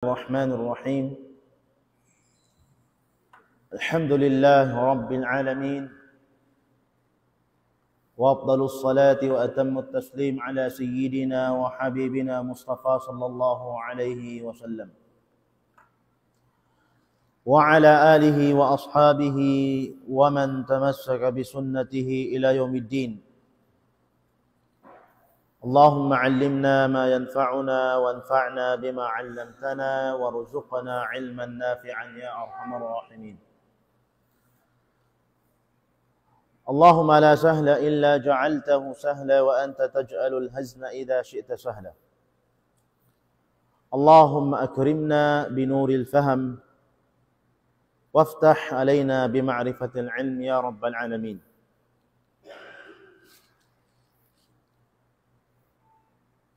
الرحمن الرحيم الحمد لله رب العالمين وأفضل الصلاة وأتم التسليم على سيدنا وحبيبنا مصطفى صلى الله عليه وسلم وعلى آله وأصحابه ومن تمسك بسنته إلى يوم الدين. اللهم علمنا ما ينفعنا وانفعنا بما علمتنا وارزقنا علما نافعا يا أرحم الراحمين. اللهم لا سهل إلا جعلته سهلا وأنت تجعل الحزن إذا شئت سهلا. اللهم أكرمنا بنور الفهم وافتح علينا بمعرفة العلم يا رب العالمين.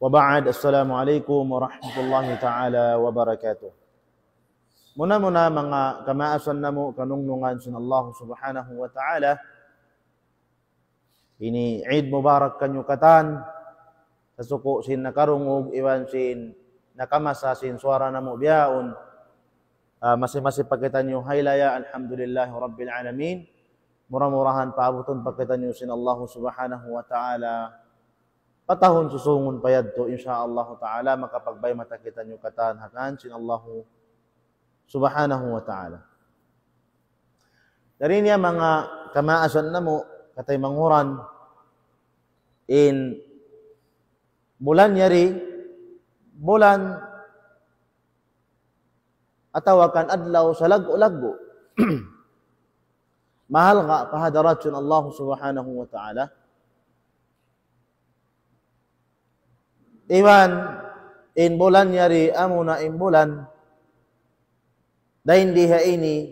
Waba'ad, assalamualaikum warahmatullahi ta'ala wabarakatuh. Muna-muna mga kamaasan namo kanungnungan sin Allah subhanahu wa ta'ala. Ini Eid Mubarak kanyo katan. Sasuko sin nakarungog iwan sin nakamasa sin suara namo biyaon. Masih-masih pakitan nyo haylaya alhamdulillahi rabbil alamin. Murah-murahan paabuton pakitan nyo sin Allah subhanahu wa ta'ala. Patahon susungon payad to insyaallah ta'ala makapagbay mata kita nyo katan hakan sin Allah subhanahu wa ta'ala. Dari niya mga kamaasan namo katay manguran in bulan yari bulan atawakan adlaw sa lag-o-lag-o. Mahal nga pahadarat sin Allah subhanahu wa ta'ala. Iwan in bulan yari amuna in bulan dahin diha ini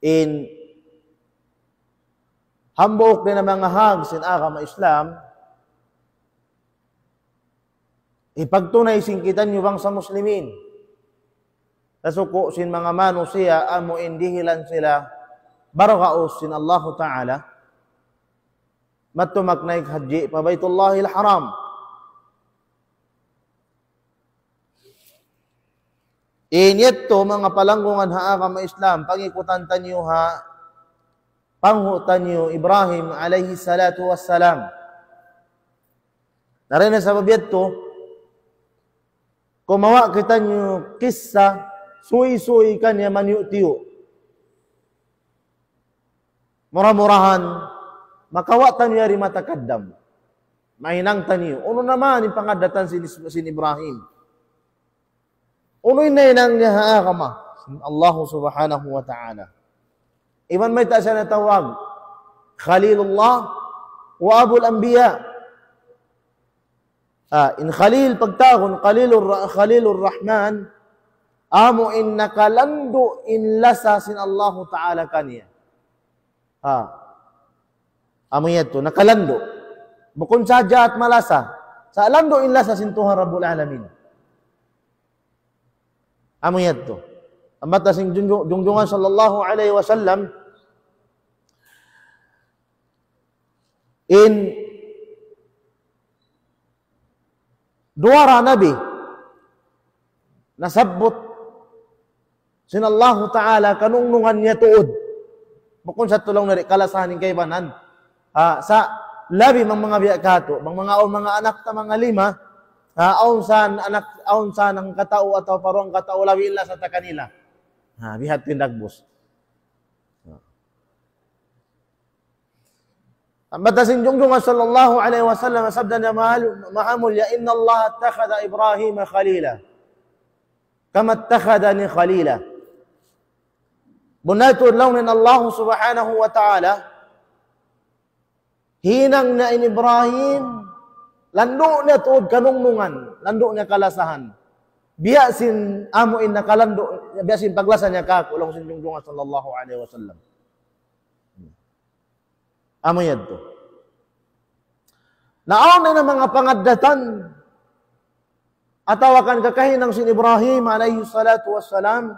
in hambok din ang mga hag sin agama Islam ipagtunay sin kita nyo bang sa muslimin tasuko sin mga manusia amo indihilan sila barakaos sin Allah Ta'ala matumak na ikhaji pa Baitullahil Haram. Inyeto mga palanggungan ha agama Islam pangikutan tanyo ha panghutan nyo Ibrahim alayhi salatu wassalam. Narina sa babiyat kumawa kita nyo kissa suy-suy kanya manyu-tiyo. Murah-murahan makawatan yari matakaddam. Mahinang tanyo. Uno naman yung pangadatan sin Ibrahim. Unoy na inang niya haakama Allah subhanahu wa ta'ala. Iman may taas na tawag Khalilullah wa Abul Anbiya. In Khalil pagtagon Khalilur Rahman amo in nakalando in lasa sin Allah ta'ala kaniya. Amo yato nakalando bukon sadya at malasa sa lando in lasa sin Tuhan Rabbul Alamin. Amo yadto. Ang batasing jungjungan sallallahu alaihi wasallam in duwara nabi nasabot sin Allah Ta'ala kanungnungan niya tuod. Bukon sa tulong na kalasanin kay banan. Sa labi mang mga biyakato, mga anak ta mga lima, aun sa ng katao atau parong katao lawi illa sa takanila. Bihat tindagbos. Batasing jungjungan sallallahu alaihi wasallam sabda na mahamul ya inna Allah attakhadha Ibrahim khalila kama attakhadani khalila. Bunatu launin Allah subhanahu wa ta'ala hinang na in Ibrahim lando niya tuod kanungnungan, lando niya kalasahan. Biyasin amo in nakalando, biyasin paglasa niya kakulong sin jungjungan sallallahu alaihi wasallam. Amo yadto. Naon na mga pangaddatan atawakan kakahinang sin Ibrahim alayhi salatu wassalam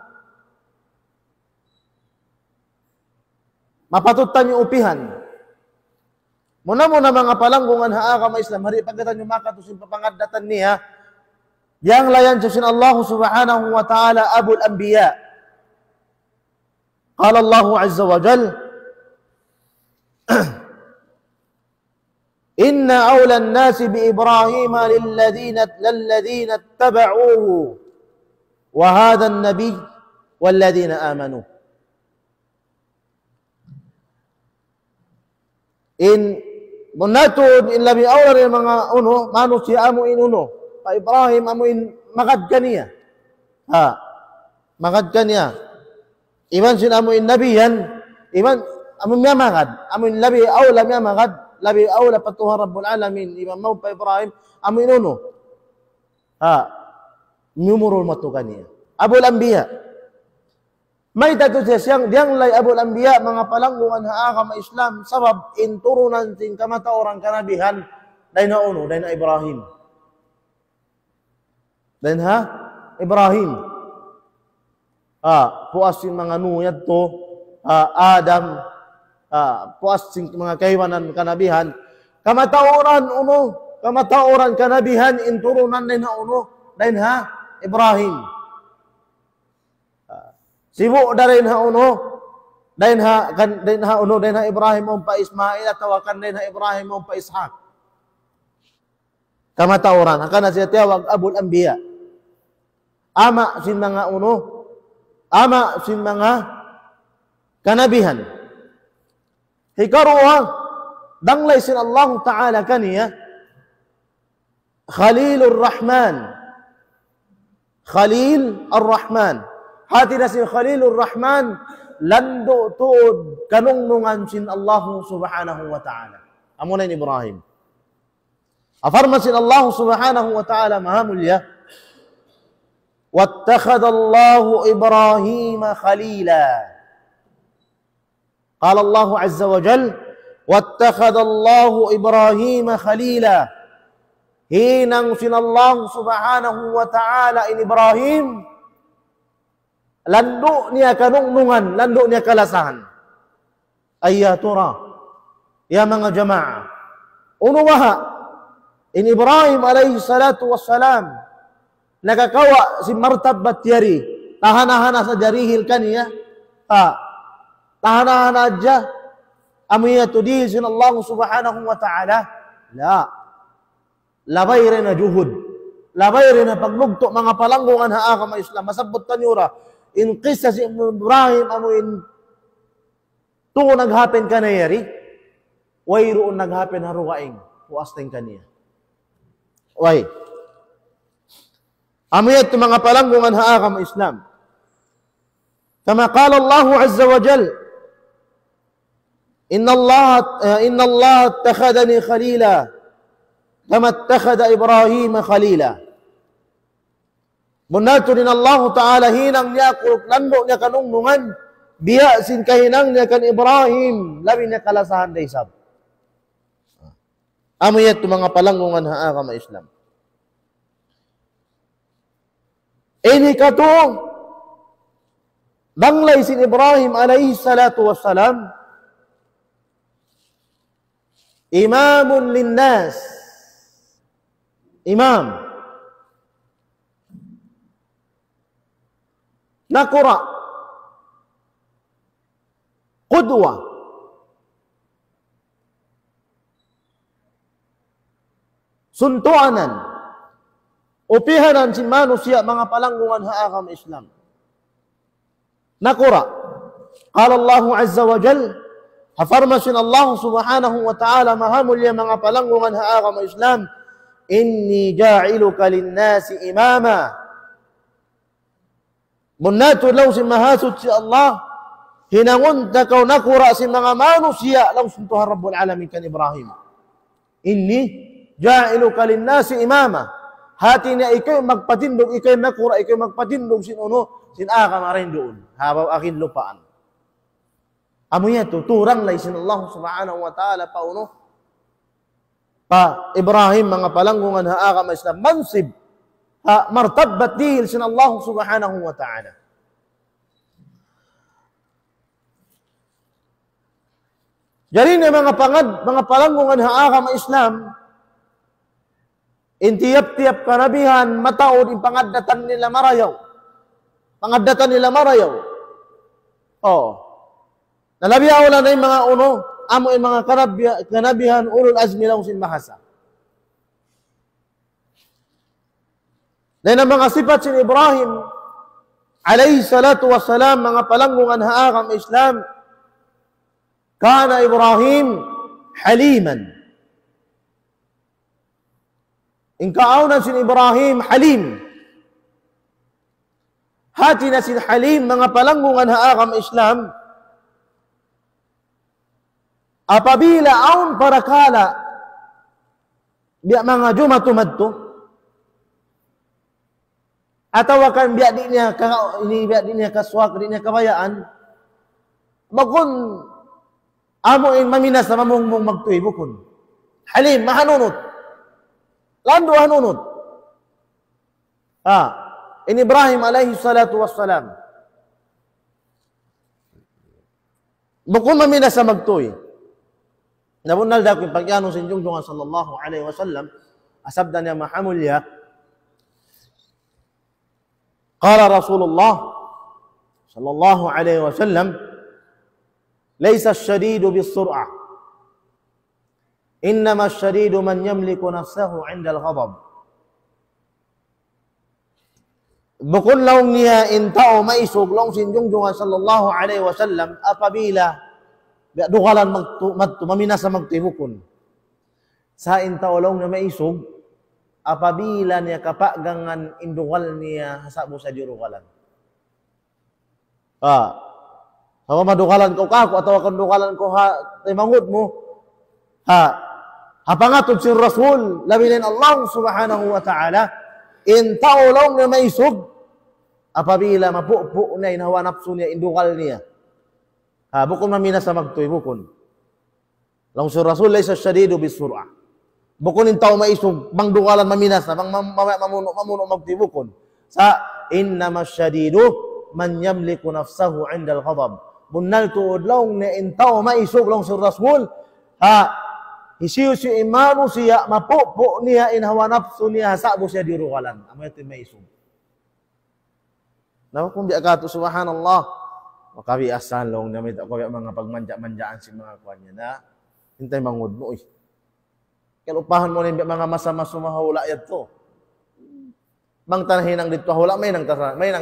mapatutan yung upihan. Muna mga palanggungan ha agama Islam hari pagkatan yung makatusin papangaddatan niya yang layan sin Allah subhanahu wa ta'ala abul anbiya. Qala Allah azza wa jal inna awla an-nasi bi Ibrahim lilladhina ittaba'uhu wa hadha an-nabiy walladhina amanu. In munatod in labi awla rin mga manusia amo in pa Ibrahim amo in magad kaniya. Magad kaniya. Iman sin amo in nabiyan, iman amo miya magad, amo in labi awla miya magad, labi awla patuhan Rabbul Alamin, iman mau pa Ibrahim amo in numurul matu kaniya. Abul Anbiya. May datu siyang diang lay abul anbiya mga palanggungan haaka ma Islam sabab in turunan sin kamata orang kanabihan dahin na dahin na Ibrahim. Dahin ha Ibrahim. Puas sin mga nuyad to Adam, puas sin mga kaywanan kanabihan kamata orang kanabihan in turunan dahin na dahin ha Ibrahim. Sibu darin ha dahin ha Ibrahim pa Ismail at tawakan dahin ha Ibrahim pa Ishaq. Kamatauran akan na siya tiyawag abul anbiya. Ama sin mga kanabihan. Hikaruha danglay sin Allah Ta'ala kaniya Khalilur Rahman. Khalil Ar-Rahman. Hati na si Khalilur Rahman lando tuod kanungnungan sin Allah subhanahu wa ta'ala. Amo na Ibrahim. Afarma sin Allah subhanahu wa ta'ala mahamulya. Wattakhadha Allah Ibrahim khalila. Qala Allah azza wa jal wattakhadha Allah Ibrahim khalila. Hinang sin Allah subhanahu wa ta'ala in Ibrahim lando niya kanungnungan, lando niya kalasahan. Ayatura, ya mga jamaah. Unuwaha, in Ibrahim alayhi salatu wassalam, nakakawa si martab batyari, tahanahana sa jarihil kaniya, tahanahana adja, amiya tudihil sin Allah subhanahu wa ta'ala, la. Labay rin na juhud, labay rin na paglugto, mga palanggungan haaka ma Islam, masabot tanyura, in qissa si Ibrahim amo in tuo naghapen kanayari wayroon naghapen haruwaing puasteng kaniya way amo yat mga palanggungan haaka ma Islam kama qala Allah azza wa jal inna Allah attakhadani khalila kama attakhadha Ibrahim khalila. Munato din Allah Ta'ala hinang niya kuluk lando niya kanungnungan biya sin kahinang niya kan Ibrahim labi niya kalasahan na isab. Amayat mga palanggungan haaka ma Islam. Ini kato banglay sin Ibrahim alayhi salatu wassalam imamun linnas. Imam nakura qudwa suntuanan upihanan sin manusia mga palanggungan haakam Islam nakura qala Allah azza wa jal hafarmasin Allah subhanahu wa ta'ala mahamulya mga palanggungan haakam Islam inni ja'iluka linnasi imama. Munato law si mahasud si Allah hinangon takaw nakura si mga manusia law suntuhan Rabbul Alamin kan Ibrahim. Inni ja'iluka linnasi imama. Hati niya ikaw magpatindog, ikaw nakura, ikaw magpatindog sin aka marin doon. Habaw akin lupaan. Amo yan, tuturang lay sin Allah subhanahu wa ta'ala pa Ibrahim mga palanggungan haaka ma Islam mansib martabat dihil sin Allah subhanahu wa ta'ala. Jadi ni mga palanggungan haaka ma Islam In tiap-tiap kanabihan mataod in pangadatan nila marayaw. Pangadatan nila marayaw. Oh. Nalabiyaw lang na yung mga uno, amo yung mga kanabihan ulul azmi lang sin mahasa. Dahil ang mga sifat sin Ibrahim, alayhi salatu wassalam, mga palanggungan haakam Islam, kana Ibrahim haliman. In kaaunan sin Ibrahim halim. Hati na sin halim, mga palanggungan haakam Islam, apabila aun parakala biya mga jumatumadto atau akan biya di niya kaswak, di niya kabayaan, bakun amo in maminas na mamungmong magtuwi bukun. Halim, mahanunot. Lando hanunot. In Ibrahim alaihi salatu wassalam. Bukun maminas na magtuwi. Nabunal daw yung pagyanong sa Junjungan sallallahu alaihi wasallam, asabda niya mahamulya, qala Rasulullah sallallahu alaihi wasallam, laysa ash-shadidu bis-sur'ah, innama ash-shadidu man yamliku nafsahu 'inda al-ghadab. Bukun laong niya in tao maisog long sin Junjungan sallallahu alaihi wasallam apabila dugalan maminas sa magtibukon. Sa intaolong na maisog, apabila niya kapagangan indugal niya hasabo sa dirugalan. Hawa madugalan ko kako, atau kung dugalan ko timangod mo, hapangatod si Rasul, labilin Allah subhanahu wa ta'ala, intaolong na maisog, apabila mapupo na inhawa napso niya, indugal niya. Bukun maminas sa magtuy, bukun. Lang si Rasul laysa ash-shadidu bis-sur'ah. Bukun in tao maisog, mangdugalan maminas na, mamuno magtuy, bukun. Sa innama ash-shadidu man yamliku nafsahu 'inda al-ghadab. Bunal tuod laong na in tao maisog lang si Rasul, isiyo si imano siya, mapupo niya inhawa napso niya, hasabo siya dirugalan. Amo ito maisog. Nawa kung di akato, subhanallah, makabi asan long namit ako yung mga pagmanja-manjaan si mga kuwan niya na hintay mangud mo. Kalupahan mo na mga masama sumahula yan to. Bang tanahinang dito hula, may nang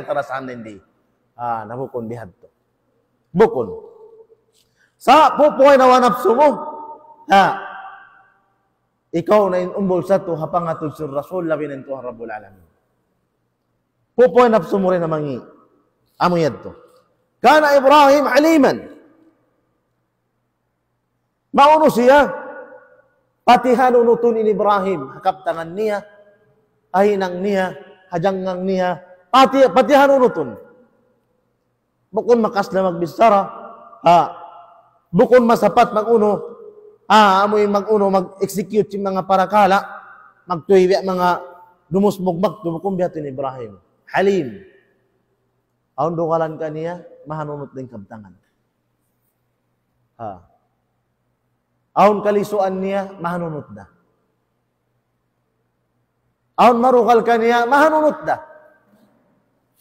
tarasan hindi. Nabukon bihad to. Bukon. Sa pupuay na wanapso mo, ikaw na inumbol sa to, hapangatod si Rasul, labinin to ang Rabbul Alamin. Pupuay napso mo rin na mangi. Amo yan to. Kana Ibrahim haliman. Mauno siya, pati hanunuton in Ibrahim, hakaptangan niya, ahinang niya, hajangang niya, pati hanunuton. Bukon makas na magbisara, bukon masapat maguno, amoy maguno mag-execute yung mga parakala, magtuwi mga dumusmugmag, bukon biyatin Ibrahim. Halim. Aun dugalan ka niya, mahanunot din kabtangan. Aun kalisuan niya, mahanunot na. Aun marukal ka niya, mahanunot na.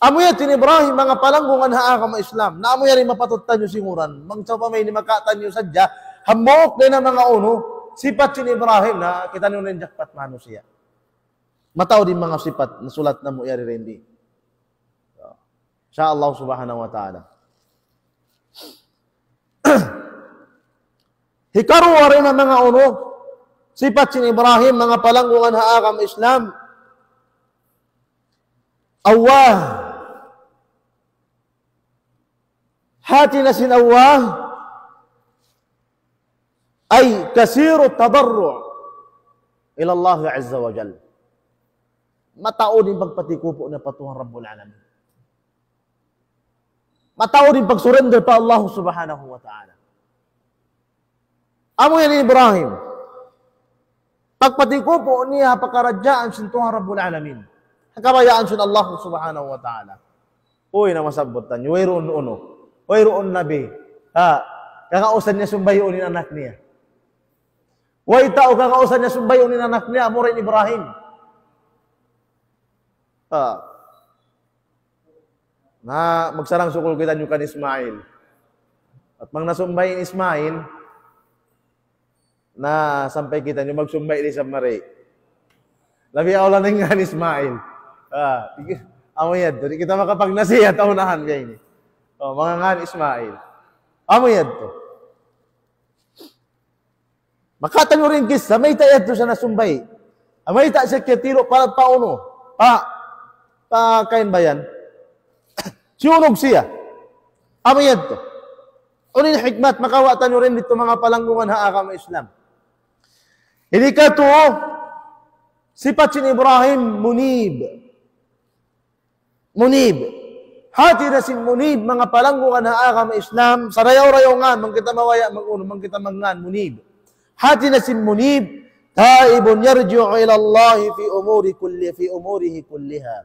Amuyatin Ibrahim, mga palanggungan haaka ma Islam, na amuya rin mapatutan nyo singuran, mangsaw pa may ni makatan nyo sadya, hamok din ang mga uno, sipat sin Ibrahim na kita nyo rin jakpat mano siya. Matao din mga sipat na sulat na mo yari rendi. Insya Allah subhanahu wa ta'ala. Hikaruwa rin ang mga uno, sipat sin Ibrahim, mga palanggungan haakam Islam, awah, hati na sin awah, ay kasiru tadarru' ila Allah azza wa jal. Matao din pagpatikupo na patuhan Rabbul Alamin. Matao din pag-surrender pa Allah subhanahu wa ta'ala. Amo yan Ibrahim. Pagpatikupo niya pagkaradyaan sin Tuhan Rabbul Alamin. Kabayaan sin Allah subhanahu wa ta'ala. Uy na masabutan. Wayroon uno. Wayroon nabi. Kakausan niya sumbayoon anak niya. Way tao kakausan niya sumbayoon anak niya. Amo rin Ibrahim. Na magsarang sukul kita nyo kan Ismail. At mang nasumbay Ismail, na sampai kita nyo magsumbay di sa Mari. Labi awla na nga ni Ismail. Amo yan to. Di kita makapagnasihat unahan kayo ni. Mga nga ni Ismail. Amo yan to. Makatan nyo rin kisa, may tayad to siya nasumbay. May ta siya kitiro para pauno. Kain ba yan? Siunog siya. Amo yan to. Unin hikmat, makawatan nyo rin dito mga palanggungan haakam Islam. Hindi ka to, sifat sin Ibrahim, munib. Munib. Hati na sin munib, mga palanggungan haakam Islam, sa rayaw-rayaw nga, mang kita mawaya, mang kita mangan, munib. Hati na sin munib, taibun yarji'u ila Allah fi umurihi kulliha.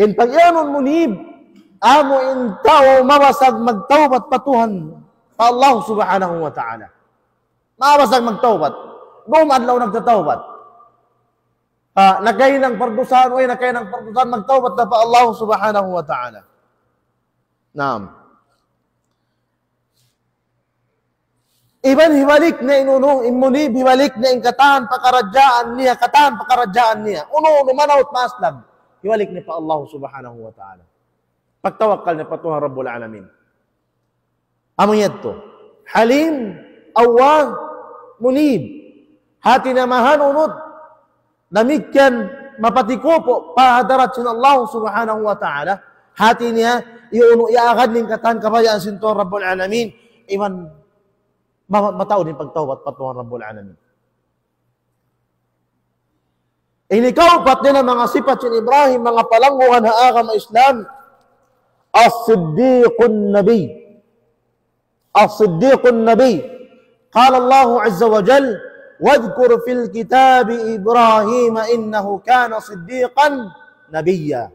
In pag-ianon munib, amo in tao mawasag magtawbat patuhan pa Allah subhanahu wa ta'ala. Mawasag magtawbat. Doon adlaw nagtatawbat. Nakay ng pardusan, magtawbat na pa Allah subhanahu wa ta'ala. Naam. Iban hibalik na inunong, imunib hibalik na ingkatahan pakaradyaan niya. Uno manawt maaslam. Hibalik ni pa Allah subhanahu wa ta'ala. Pagtawakkal ni patuhan Rabbul Alamin. Amo yadto. Halim, awang, munib. Hati na mahanunod. Namikyan, mapatiko pahadarat sin Allah subhanahu wa ta'ala. Hati niya, iaagad ning katahan kabayaan sinto Rabbul Alamin. Iman, matao din pagtawat patuhan Rabbul Alamin. Inikaupat din ang mga sifat sin Ibrahim, mga palangguhan haakam Islam. الصديق النبي قال الله عز وجل واذكر في الكتاب إبراهيم إنه كان صديقا نبيا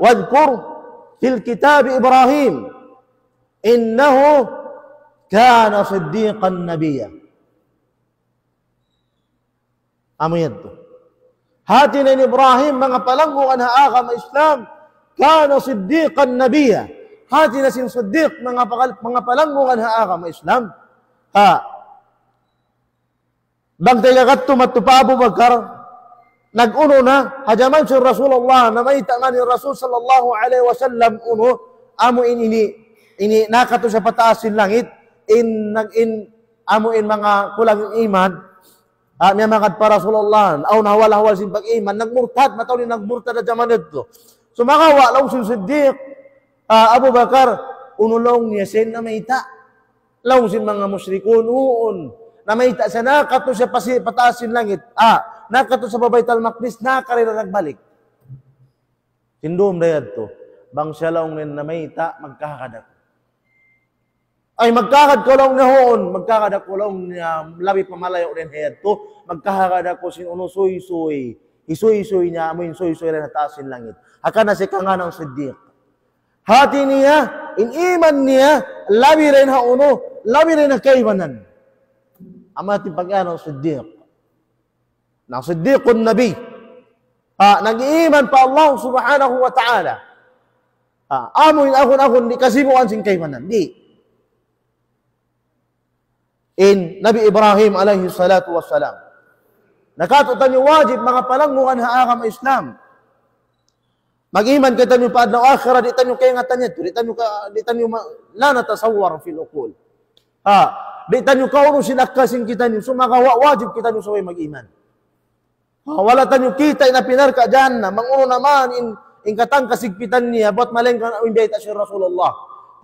واذكر في الكتاب إبراهيم إنه كان صديقا نبيا أمين هاتنا إبراهيم من قبلنه أنها آغم إسلام كان صديقا نبيا hati na sin Siddiq mga palanggungan haa ka Islam. Bangtay kagatto matupa Abu Bakar, nag-uno na, hajaman si Rasulullah, na may tangan ni Rasul sallallahu alaihi wasallam, uno, amo ini nakato sa pataasin langit, amo in mga kulang iman, may mga pa Rasulullah, aw nawala-hawal sin pag-iman, nagmurtad, mataw ni nagmurtad na jaman ito. So makawa, law sin Siddiq, Abu Bakar, unulong niya sin na mayta. Law sin mga musyrikun, uun, na mayta sa nakato sa pataasin langit, nakato sa Babaytal Maqdis, nakarira nagbalik. Sindom na yan to, bang siya law na mayta, magkakadak. Ay magkakad ko lang na hoon, magkakadak ko lang na labi pamalayo rin yan to, magkakadak ko sin uno suy-suy, isuy-suy niya, amoy suy-suy rin nataasin langit. Haka na si kanga ng Siddiq. Hati niya, in-iman niya, labi rin ha uno, labi rin na kaibanan. Amating pag-ano, Siddiq. Na Siddiqun Nabi. Nag-iiman pa Allah subhanahu wa ta'ala. Amoy akon-akon, di kasibuan sing kaibanan. Di. In Nabi Ibrahim alayhi salatu wassalam. Nakatutan yung wajib, mga palangmungan haakam Islam. Mag-iman kita nyo pa adlaw akhirah, di tanyo kaya nga tanya ito, di tanyo la natasawar fil uqul. Di tanyo kauno sinakasing kita nyo, so wajib kita nyo saway mag-iman. Wala tanyo kita na pinarka dyan na, manguno naman in katang kasigpitan niya, buat maleng ka na imbita si Rasulullah.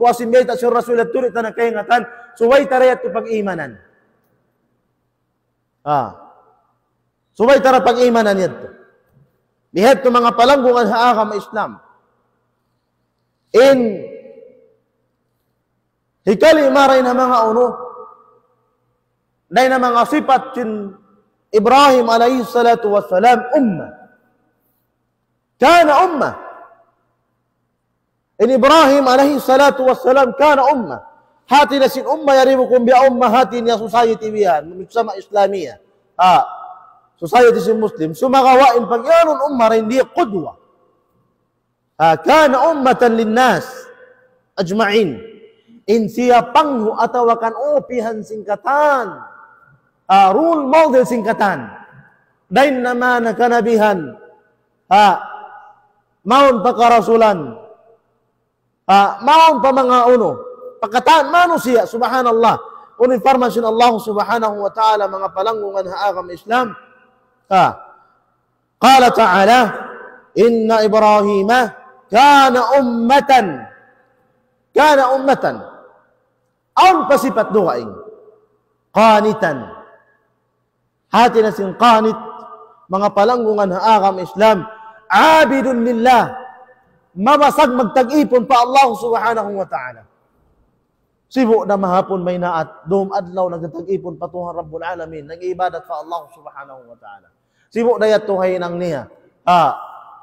Puas imbita si Rasulullah, tulit na kaya nga tan, suway tarayat ko pag-imanan. Suway tarayat pag-imanan nito. Lihat to mga palanggungan sa akam Islam. Hikali maray na mga uno, dahil na mga sipat sin Ibrahim alayhi salatu wassalam, umma. Kana umma. Ibrahim alayhi salatu wassalam, kana umma. Hati na sin umma, yaribukum biya umma, hati niya society biyan, sama Islamiyah. society si Muslim, sumagawain pagyanon ummarin di qudwa. Kana ummatan linnas ajma'in. In siya panghu atawakan opihan singkatan. Rule model singkatan. Dain naman na kanabihan. Maun pakarasulan. Maun pa mga uno. Pagkataan manusia, subhanallah. Uniformasyon Allah subhanahu wa ta'ala mga palanggungan haagam Islam. Qala ta'ala, inna Ibrahima kana ummatan. Aun pasipat duwaing. Qanitan. Hati na sing qanit. Mga palanggungan haagam Islam. Abidun lillah. Mamasag magtag-ipon pa Allah subhanahu wa ta'ala. Sibo na mahapon may naat. Doom adlaw nagtag-ipon pa Tuhan Rabbul Alamin. Nag-ibadat pa Allah subhanahu wa ta'ala. Sibo dayat tuhay nang niya.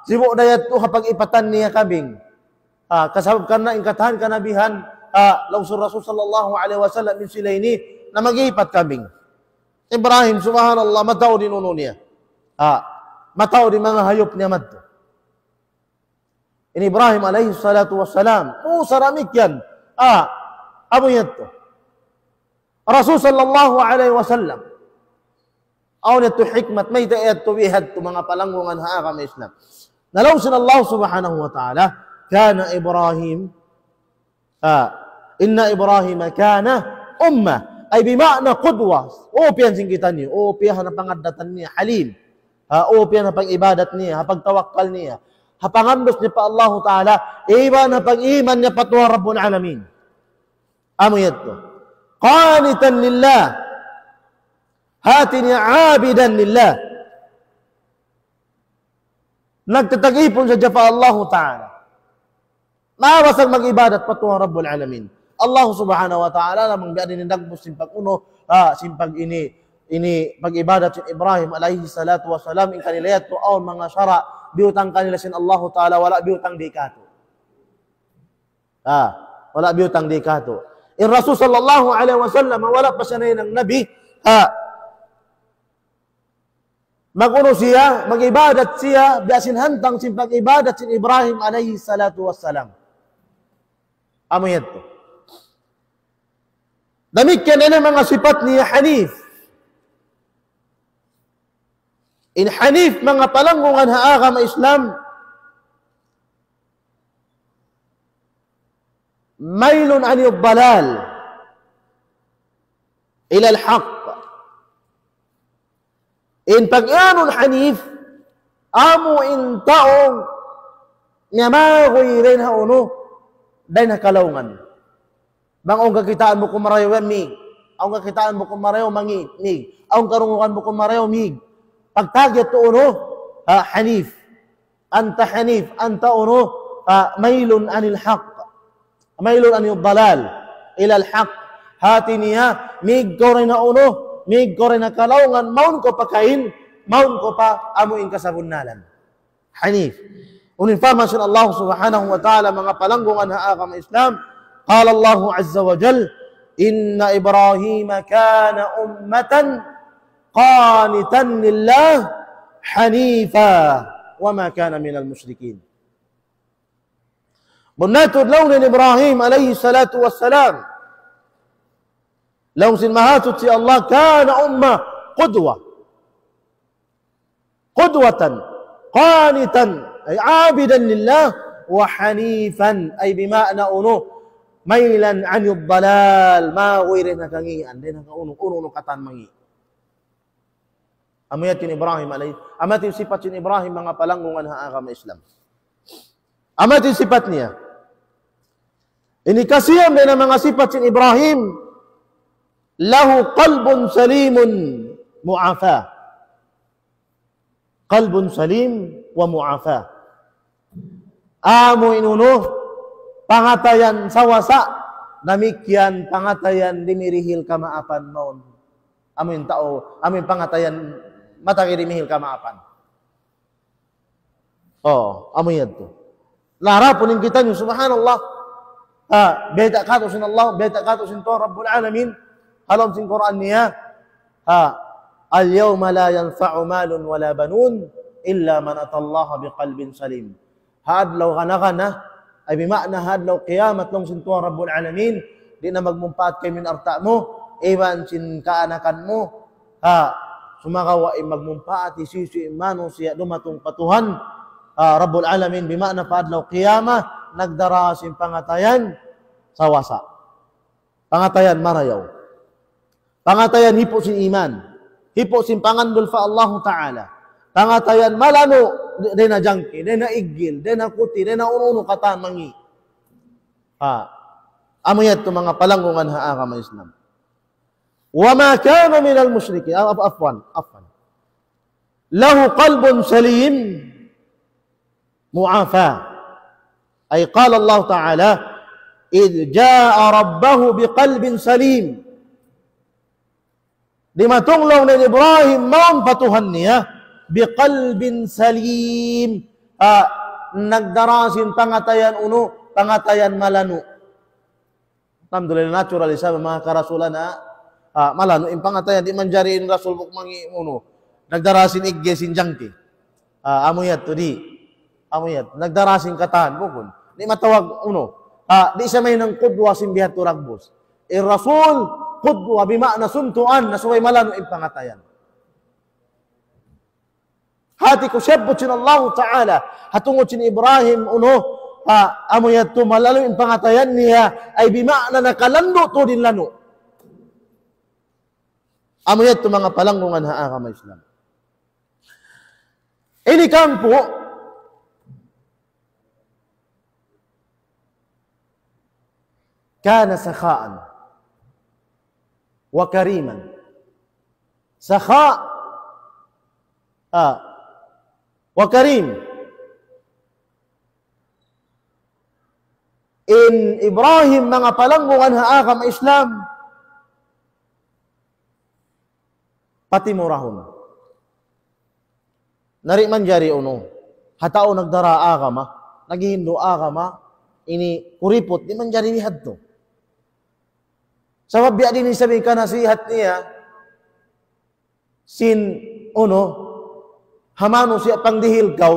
Sibo dayat tuha pag-ipatan niya kabing. Kasabab ka na ingkatahan kanabihan. Lausur Rasul sallallahu alaihi wasallam min silayni na mag-ipat kabing. Ibrahim subhanallah matao din uno niya. Matao din mga hayop niya madto. In Ibrahim alaihi salatu wassalam. Saramik yan. Amo yato. Rasul sallallahu alaihi wasallam. Aun yato hikmat may taet to bihad to mga palanggungan haagam Islam. Nalawsin Allah subhanahu wa ta'ala kana Ibrahim inna Ibrahim kana umma ay bima'na qudwa. Piyan singkitan niyo. Piyan na pangadatan niya halim. Piyan na pang-ibadat niya, pagtawakkal niya. Hapangandos niya pa Allah Ta'ala, iba na pag-iman niya pa Tuhan Rabbul Alamin. Amo yato. Qanitan lillah. Hati niya abidan lillah. Nagtatag-ipon siya pa Allah Ta'ala. Mawasag mag-ibadat pa Tuhan Rabbul Alamin. Allah Subhanahu wa Ta'ala lamang biya din nagbus simpag uno, simpag ini pag-ibadat si Ibrahim alaihi salatu wassalam in kanilayat to aon mga syara biutang kanila sin Allah Ta'ala wala biutang dikato. Wala biutang dikato. In Rasul sallallahu alaihi wasallam wala pa siya na ng nabi, mag-uno siya, mag-ibadat siya, biasin hantang sin pag-ibadat sin Ibrahim alaihi salatu wassalam. Amo yato. Demikian ini mga sifat niya Hanif. In Hanif, mga palanggungan haagam Islam, mailun anil balal ila al-haq. In pag-anong Hanif, amo in taong nyamagoy rin hauno, dahil nakalaungan. Bang ang kakitaan mo kumarayo mig, ang kakitaan mo kumarayo mig, ang karungukan mo kumarayo mig. Pagtagit to uno, Hanif. Anta Hanif, anta uno, mailun anil haq. Mailun anil dalal, ila al-haq. Hati niya, mig ko rin na uno, mig ko rin na kalaungan, maun ko pa kain, maun ko pa amuin ka sa bunnalan. Hanif. Uninformasyon Allah subhanahu wa ta'ala, mga palanggungan haagam Islam, قال الله عز وجل إن إبراهيم كان أمة قانتا لله حنيفا وما كان من المشركين. بنات لون إبراهيم عليه الصلاة والسلام لون سنمهات الله كان أمة قدوة قانتا أي عابدا لله وحنيفا أي بمعنى أنه mailan anil dalal ma wirin nakangian din uno katan mangi. Amayatin Ibrahim alayhi amatin sifat sin Ibrahim mga palanggungan haagam Islam. Amatin sifat niya. Ini kasiyam din ang mga sifat sin Ibrahim lahu qalbun salimun mu'afa. Qalbun salim wa mu'afa. Amo inuno pangatayan sawasa, namikyan pangatayan dimirihil kamaapan maun. Amin tao, amin pangatayan matakirimihil kamaapan. Amin yan to. Larapunin kita nyo, subhanallah. Beta kato sin Allah, beta kato sin to, Rabbul Alamin. Halom sin Quran niya. al-yawma la yanfa'u malun wala banun illa man atallaha biqalbin salim. Hadlaw kana ay bimakna hadlaw qiyamat long sintuan Rabbul Alamin, di na magmumpaat kay min arta mo, iwan sin kaanakan mo, sumakawa ay magmumpaat isisi imano siya dumatong patuhan Rabbul Alamin, bimakna hadlaw qiyamah nagdara sin pangatayan sa wasa. Pangatayan marayaw. Pangatayan hipo sin iman. Hipo sin pangandol fa Allah Ta'ala. Pangatayan malano, di na jangki, di na igil, di na kuti, di na ununo katamangi. Amayat to mga palanggungan haa kama Islam. Wa ma kana minal musyrikin. Afwan. Lahu qalbun salim mu'afa. Ay qala Allah Ta'ala, idh jaa rabbahu biqalbin salim. Di matunglaw ni Ibrahim maun patuhan niya biqalbin salim, nagdarasin pangatayan uno, pangatayan malano. Alhamdulillah natural isa mga karasulan malano in pangatayan di manjariin rasul mangi uno, nagdarasin iggesin jangki. Amuyat to di. Amuyat nagdarasin katan bukon. Di matawag uno. Di siya may nang kudwa simbihat to ragbos. Rasul qudwa bimakna suntuan na suway malano in pangatayan. Hati ko siyabot sin Allah Ta'ala hatungod sin Ibrahim uno amoyat to malalo in pangatayan niya ay bimakna nakalando to din lano. Amoyat to mga palanggungan haa kama Islam. Ini kampo kana sakhaan wa kariman. Sakha wa karim. In Ibrahim mga palanggungan haa kama Islam pati murahon. Nari man jari uno. Hatao nagdara agama, naghihindo agama, ini kuripot di man jari nihad to. Sabab biya din sabihin ka nasihat niya, sin uno, hamano siya pang dihil kaw,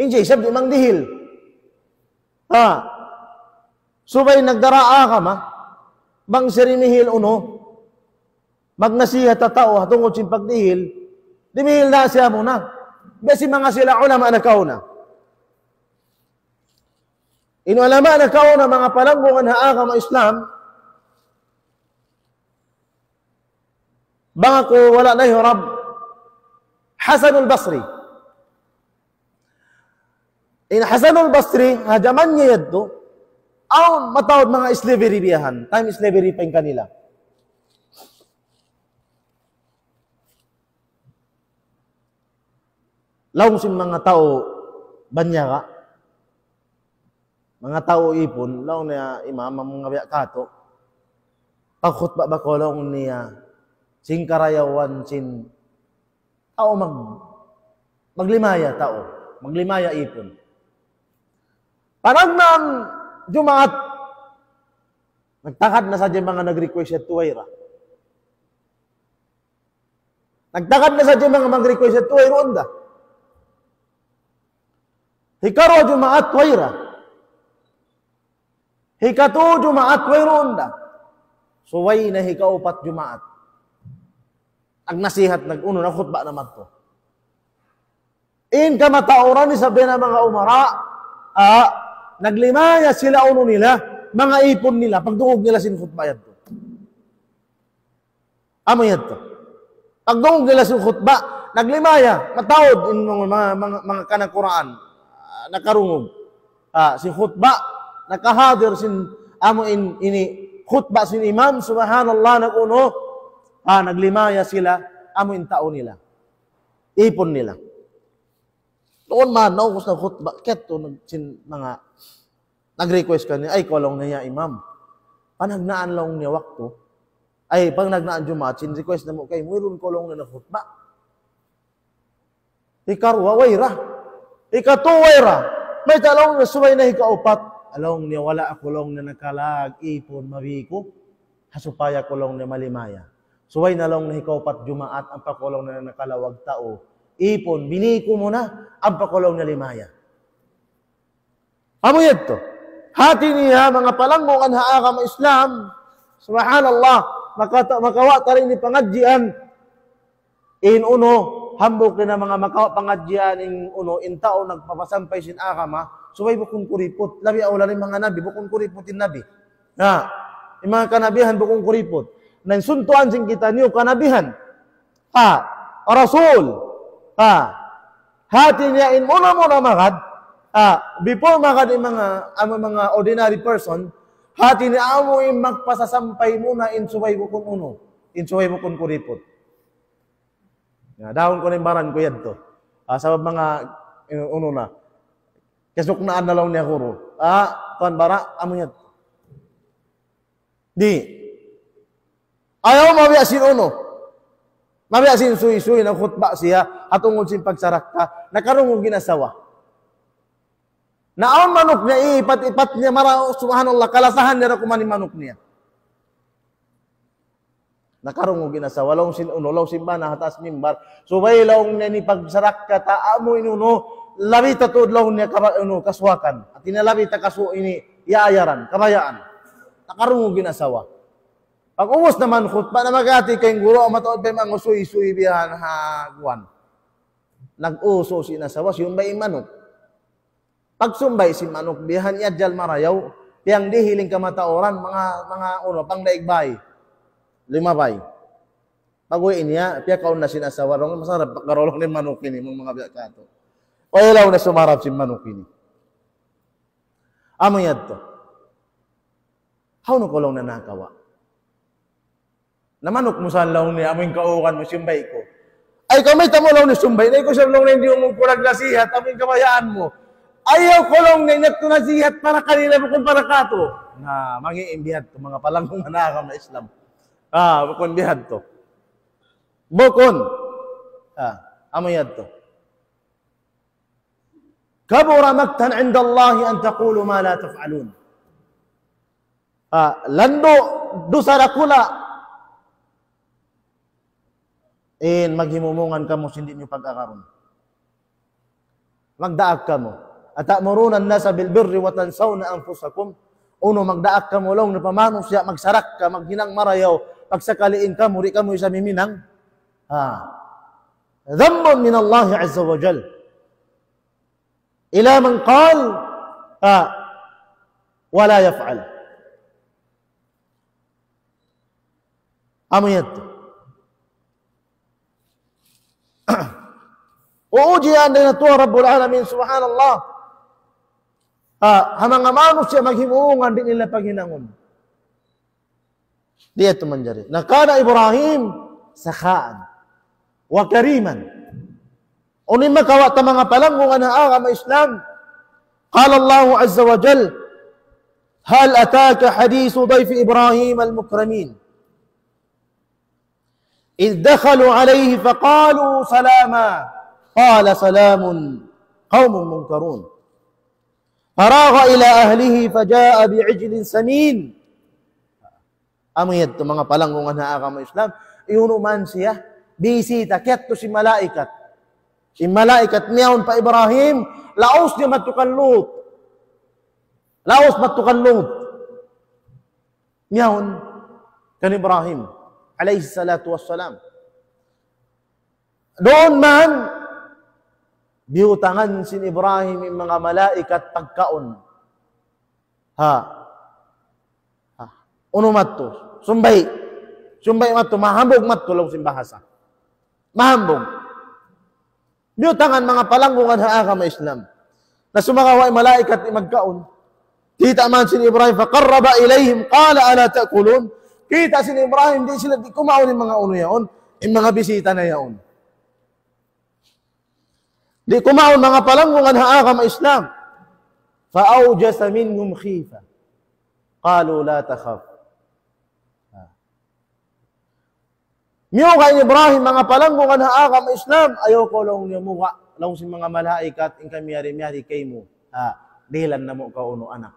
injay sabdi mang dihil. Subay nagdara agama, bang sirinihil uno, magnasihat ta tao hatungod sin pagdihil, dimihil na siya muna. Besi mga sila ulama na kauna. Ino ulama na kauna mga palanggungan haa kama Islam, bang ako wala na hirab Hasanul Basri. In Hasanul Basri, hajaman niya yadto, aw matawad mga slavery biyahan. Time slavery pa yung kanila. Lawng sin mga tao banya ka, mga tao ipon, lawng na imam, mga biyak kato, pagkhutba ba ko lawng niya, sin karayawan, sin tao maglimaya tao, maglimaya ipon. Parang nang Jumaat, nagtakad na sa dyan mga nag-request at tuwayra. Nagtakad na sa dyan mga mag-request at tuwayra onda. Hikaro Jumaat tuwayra. Hikatu Jumaat tuwayra onda. Suway na hikaupat Jumaat. Agnasihat, nag-uno na khutba naman to. In kamatauran ni sabi na mga umara, naglimaya sila uno nila, mga ipon nila, pagdungog nila sin khutba yan to. Amo yan to. Pagdungog nila sin khutba, naglimaya, matawad in mga kanang Quran, nakarungog. Sin khutba, nakahadir sin amo ini khutba sin imam, subhanallah, nag-uno, naglimaya sila, amo in tao nila. Ipon nila. Doon man, naubos na khutba, keto, mga nag-request ka niya, ay, kolong na niya, imam. Panagnaan lang niya wakto, ay, pag nagnaan Jumaat, sin-request na mo kay, mayroon kolong na khutba. Ikarwa, wayra. Ikatu, wayra. May talong na suway na hikaupat. Along niya, wala akulong na nakalag, ipon, mabiko. Hasupaya kulong na malimaya. Suway na lang nahikaupat Jumaat, ang pakulong na nakalawag tao. Ipon, biniko mo na, ang pakulong na limaya. Amo to. Hati niya, mga palangungan haakam Islam, subhanallah, makawa ta rin ni pangadjian, in uno, hambok na mga makawa pangadjian, in uno, in tao, nagpapasampay sin akama, suway bukong kuripot. Labi awala rin mga nabi, bukong kuripotin nabi. Na, yung mga kanabihan, bukong kuripot. Nansuntuan sing kita niyo, kanabihan. Rasul. Hati niya, in muna magad, before magad yung mga ordinary person, hati niya amo yung magpasasampay muna in suway bukong uno, in suway bukong kuripot. Dahon ko na yung baran ko yan to. Sa mga uno na. Kasuknaan na lang niya kuro. Tuan bara, amo yan. Di. Ayaw mabiasin uno. Mabiasin suy-suy na khutba siya at ungod sin pagsarak ka, nakarungog ginasawa. Naon manok niya, ipat-ipat niya, subhanallah, kalasahan niya kuman ni manok niya. Nakarungog ginasawa, law sin uno, law sin bana, hatas mimbar. Subay law niya ni pagsarak ka, taamo inuno, labi tatod law niya kaswakan. At inalabi ta kaso ini, yaayaran, kabayaan. Nakarungog ginasawa. Pag uwas naman khutba na magati kayong guro, matuod pa yung mga suy-suy bihan haguan. Nag-uso si nasawas, yung ba yung manok? Pag sumbay si manok, bihan yadjal marayaw, yang dihiling kamataoran, mga pangdaigbay, 5 bay. Pag uwiin niya, piya kaon na sinasawa, masarap, pagkarolong ni manok ini, mga biya kato. O ilaw na sumarap si manok ini. Amo yad to. How no kolong na nakawa? Namanok mo sa law niya, aming kaukan mo, sumbay ko. Ay, kamay tamo law ni sumbay, na ikaw sa law na hindi mo kulag nasihat, aming kabayaan mo. Ayaw kolong na inat ko nasihat para kanila mo kung para kato. Na, mangiimbihad to, mga palangkong manakam na Islam. Bukon bihad to. Bukon. Amayad to. Kabura maktan inda Allah an taqulu ma la taf'alun. Lando, dosa rakula, maghimumungan ka mo, hindi nyo pag-akaroon. Magdaag ka mo. At ta'murunan nasa bilbirri wa tansawna anfusakum. Uno, magdaag ka mo lang, napamano siya, magsarak ka, maghinang marayaw, pagsakaliin ka, muri ka mo isa miminang. Dhammun min Allah Azza wa Jal. Ila man qal, wala yaf'al. Amuyat. Uujian din na ito, Rabbul Alamin, subhanallah. Hamang amano siya maghimungan din nila paghinangon. Di ito manjari. Nakana Ibrahim, sakhaan, wa kariman. Unin makawa ta mga palanggungan na agama Islam. Qala Allah Azza wa Jal, hal ataka hadisu dayfi Ibrahim al-mukramin. إذ دخلوا عليه فقالوا سلاما قال سلام قوم منكرون فراغ إلى أهله فجاء بعجل سمين. Amiyad to mga palanggungan na agama Islam, iunuman siya, bisita, ketto si malaikat. Si malaikat niyaon pa Ibrahim, laos niya matukan Lut. Laos matukan Lut. Niyaon kan Ibrahim alayhi salatu wassalam. Doon man, biutangan sin Ibrahim yung mga malaikat pagkaon. Uno matto, sumbay. Sumbay matto, mahambog matto lang sin bahasa. Mahambog. Biutangan mga palanggungan sa agama Islam. Na sumakawa yung malaikat ni magkaon. Kita man sin Ibrahim, faqarraba ilayhim, qala ala ta'kulun. Kita sin Ibrahim, di sila kumaon yung mga uno yaon, yung mga bisita na yaon. Di kumaon mga palanggungan sa agama Islam. Fa'awjasa minhum khifa. Qalu la takhaf. Miyo kay Ibrahim, mga palanggungan sa agama Islam, ayaw ko lang niya mukha, lang si mga malaikat, in kami yari kay mo. Dilan na mo ka uno anak.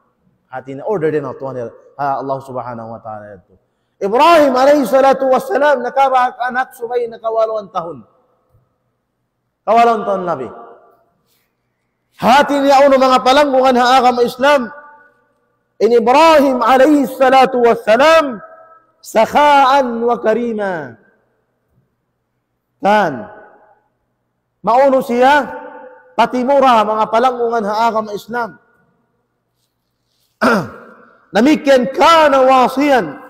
Hati na order din ako, Allah subhanahu wa ta'ala ito. Ibrahim alaihi salatu wassalam nakabaanak subay nakawalawang tahon. Kawalawang tahon nabi. Hati niya uno mga palanggungan ha agama Islam. In Ibrahim alaihi salatu wassalam sakhaan wa karima. Kan. Mauno siya patimura mga palanggungan ha agama Islam. Namikyan kana wasiyan.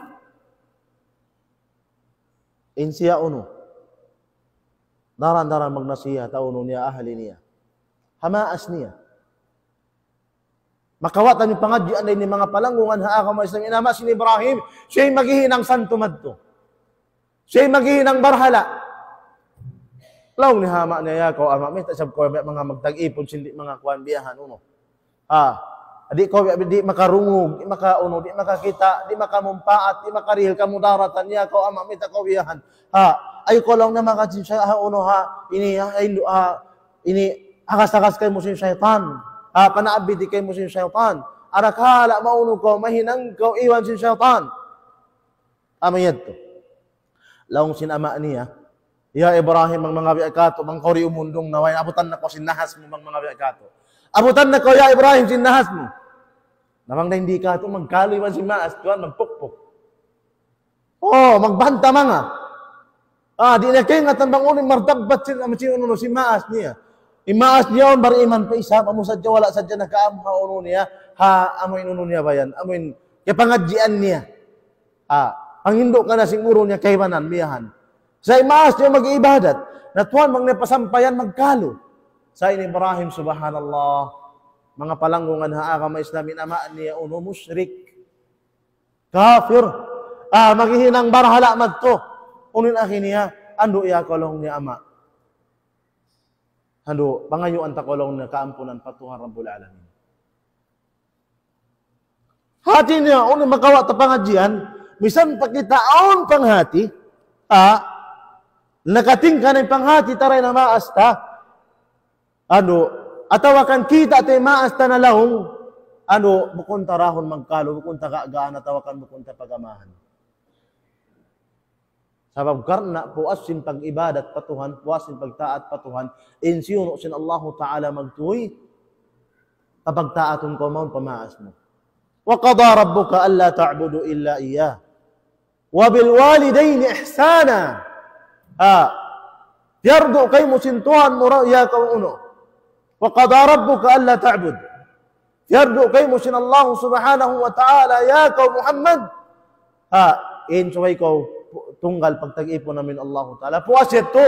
In siya uno. Daran-daran magnasiya tauno niya ahli niya. Hamaas niya. Makawatan yung pangadyan ni mga palanggungan ha agama Islam. Inama si Ibrahim, siya'y maghihinang santo madto. Siya'y maghihinang barhala. Laong ni hama niya ko ama may tasab ko mga magtag-ipon sindi mga kuan biyahan uno. Di ko di makarungog, di makauno, di makakita, di makamumpaat, di makarihil kamudaratan niya ko ama may takawiyahan. Ay ko lang na makatsin siya uno ini akas-akas kay mo sin syaitan. Panaabidi kay mo sin syaitan. Arakala mauno ko mahinang ko iwan sin syaitan. Amayad to. Laong sinama niya ya Ibrahim ang mga biakato, mang kori umundong naway, abutan na ko sinahas mo mga biakato. Abutan na ko ya Ibrahim sinahas mo. Namang na hindi ka ito, magkaloy man si Maas, tuwan, magpukpuk. Magbanta mga. Di na kayo nga tambang unin, martagbat si Maas niya. Imaas niya on, bariman pa isa, pamusadya, wala sadya nakaamha uno niya, amoy uno niya ba yan? Amoy, kaya pangadjian niya. Panghindo ka na siguro niya, kaybanan, miyahan. Sa Imaas niya mag-iibadat, natuan, magnapasampayan, magkalo. Sa Ibrahim, subhanallah, mga palanggungan ha agama Islam, inamaan niya uno, musyrik. Kafir. Maghihinang barhala madto. Unin akin niya, ando iya kolong niya ama. Ando, pangayuan ta kolong na kaampunan patuhan Rabbul Alamin. Hati niya, unin makawa ta pangadjian, misan pakitaon panghati, nakating ka ng panghati taray na maasta, atawakan kita tayo maasta na lahong, bukun tarahon magkalo, bukun takaagaan, atawakan bukun tapagamahan. Sabab karna, puasin pag-ibadat patuhan, puasin pagtaat patuhan, insiyon sin Allahu Ta'ala magtuwi, kapagtaaton ko maun pamaas mo. Wa qada rabbuka alla ta'budu illa iyyah. Wa bil walidayni ihsana. Yardo kay mo sintuhan mo ya ka uno. Wa qada rabbuka alla ta'bud. Yardo kay mo sin Allah subhanahu wa ta'ala ya ka Muhammad. In suway ko tunggal pagtag-ipon namin Allah ta'ala. Puwasit to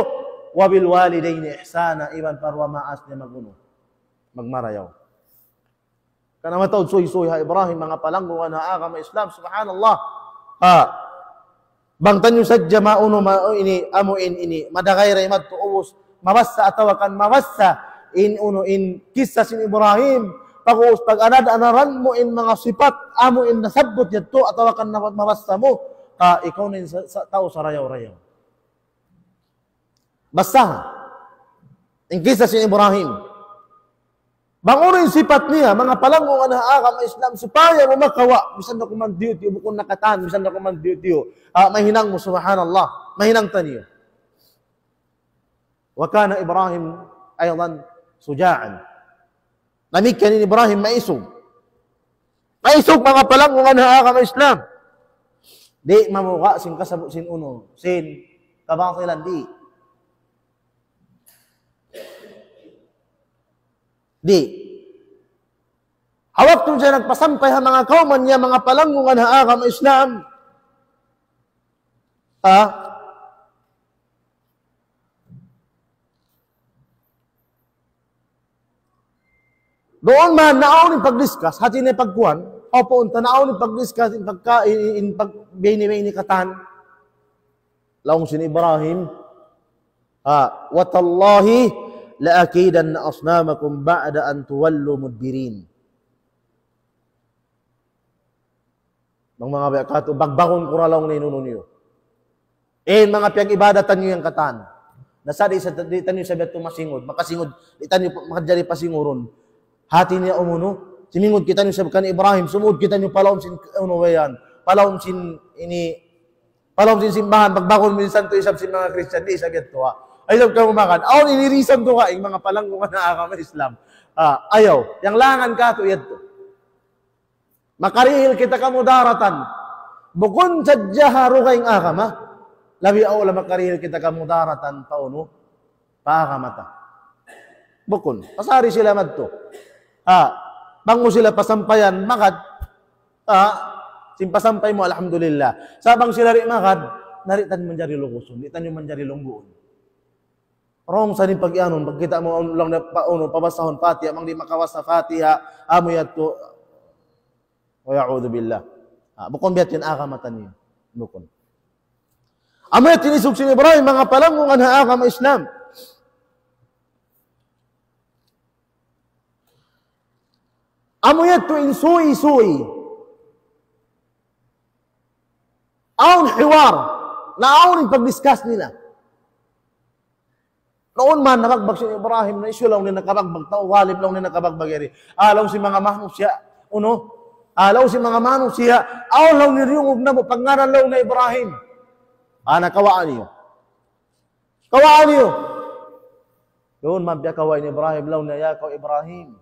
wa bil walidayni ihsana iban parwa maas niya maguno. Magmarayaw. Kana matawd suy-suy ha Ibrahim mga palanggungan ha agama Islam subhanallah. Bangtan yung sadya mauno ini amuin ini madagay ray madtuos mawassa atawakan mawassa in kisah sin Ibrahim pag-uus pag-anad-anaran mo in mga sipat amuin nasabot yadto atawakan mawassa mo ikaw nin sa tao sa rayaw-rayaw. Basta in kisah sin Ibrahim bangunin sipat niya, mga palanggungan na agama Islam, supaya mo makawa, misan na kuman diyo-diyo, bukong nakatan, misan na kuman diyo-diyo, mahinang mo, subhanallah, mahinang taniyo. Wa kana Ibrahim aydan sujaan. Namigkan ni Ibrahim maisog. Maisog mga palanggungan na agama Islam. Di mamuka, sin kasabot, sin uno, sin kabangkilan, di. Hawak tong siya nagpasampay ha mga kauman niya, mga palanggungan ha agama Islam. Doon man, naaw ni pag-discuss, hati ni pagkuhan, o punta, naaw ni pag-discuss, in pagbini-bini katan, laong sin Ibrahim, watallahi, la'akidan na asnamakum ba'da an tuwallu mudbirin. Mga bakato, bagbakon ko ralaw na inuno niyo. Mga piyag-ibadatan niyo yung katan. Nasadi sa ditan niyo sabi at masingod, makasingod, ditan niyo makadjari pasinguron. Hati niya umuno, simingod kita niyo sabi kan Ibrahim, sumud kita niyo palawon sin uno wayan, palawon sin ini Palong sin simbahan, pagbakon minsan to isab si mga Christian, di isab to ha. Ayaw ka umakan. Aw, inirisan to ka, mga palanggungan na akam Islam. Ayaw, yang langan ka to, yan to. Makarihil kita kamudaratan. Bukun sadya haro kayong akam ha. Labi aw la makarihil kita kamudaratan pauno, paakamata. Bukun, pasari sila madto. Bango sila pasampayan, makad, simpasampay mo, alhamdulillah. Sabang sila rin makad, naritan manjari lukuson, nitan yung manjari lungguon. Rong sa rin pag-ianon, pagkita mo lang na pabasahon Fatiha, mang di makawas sa Fatiha, amo yato, wa ya'udhu billah. Bukon biat yun, akamatan niyo. Bukon. Amo yat tinisog si Ibrahim, mga palangungan haakam Islam. Amo yat to insuy-suy. Aon hiwar, na aon yung pag-discuss nila. Noon man, nabagbag si Ibrahim, na isyo lang ni nakabagbag tao, walib lang ni nakabagbag yari. Alaw si mga manok siya, alaw si mga manok siya, alaw ni riyungog na mo, pangaran lang na Ibrahim. Nakawaan niyo. Kawaan niyo. Doon man, biya kawain Ibrahim, law na yakaw Ibrahim.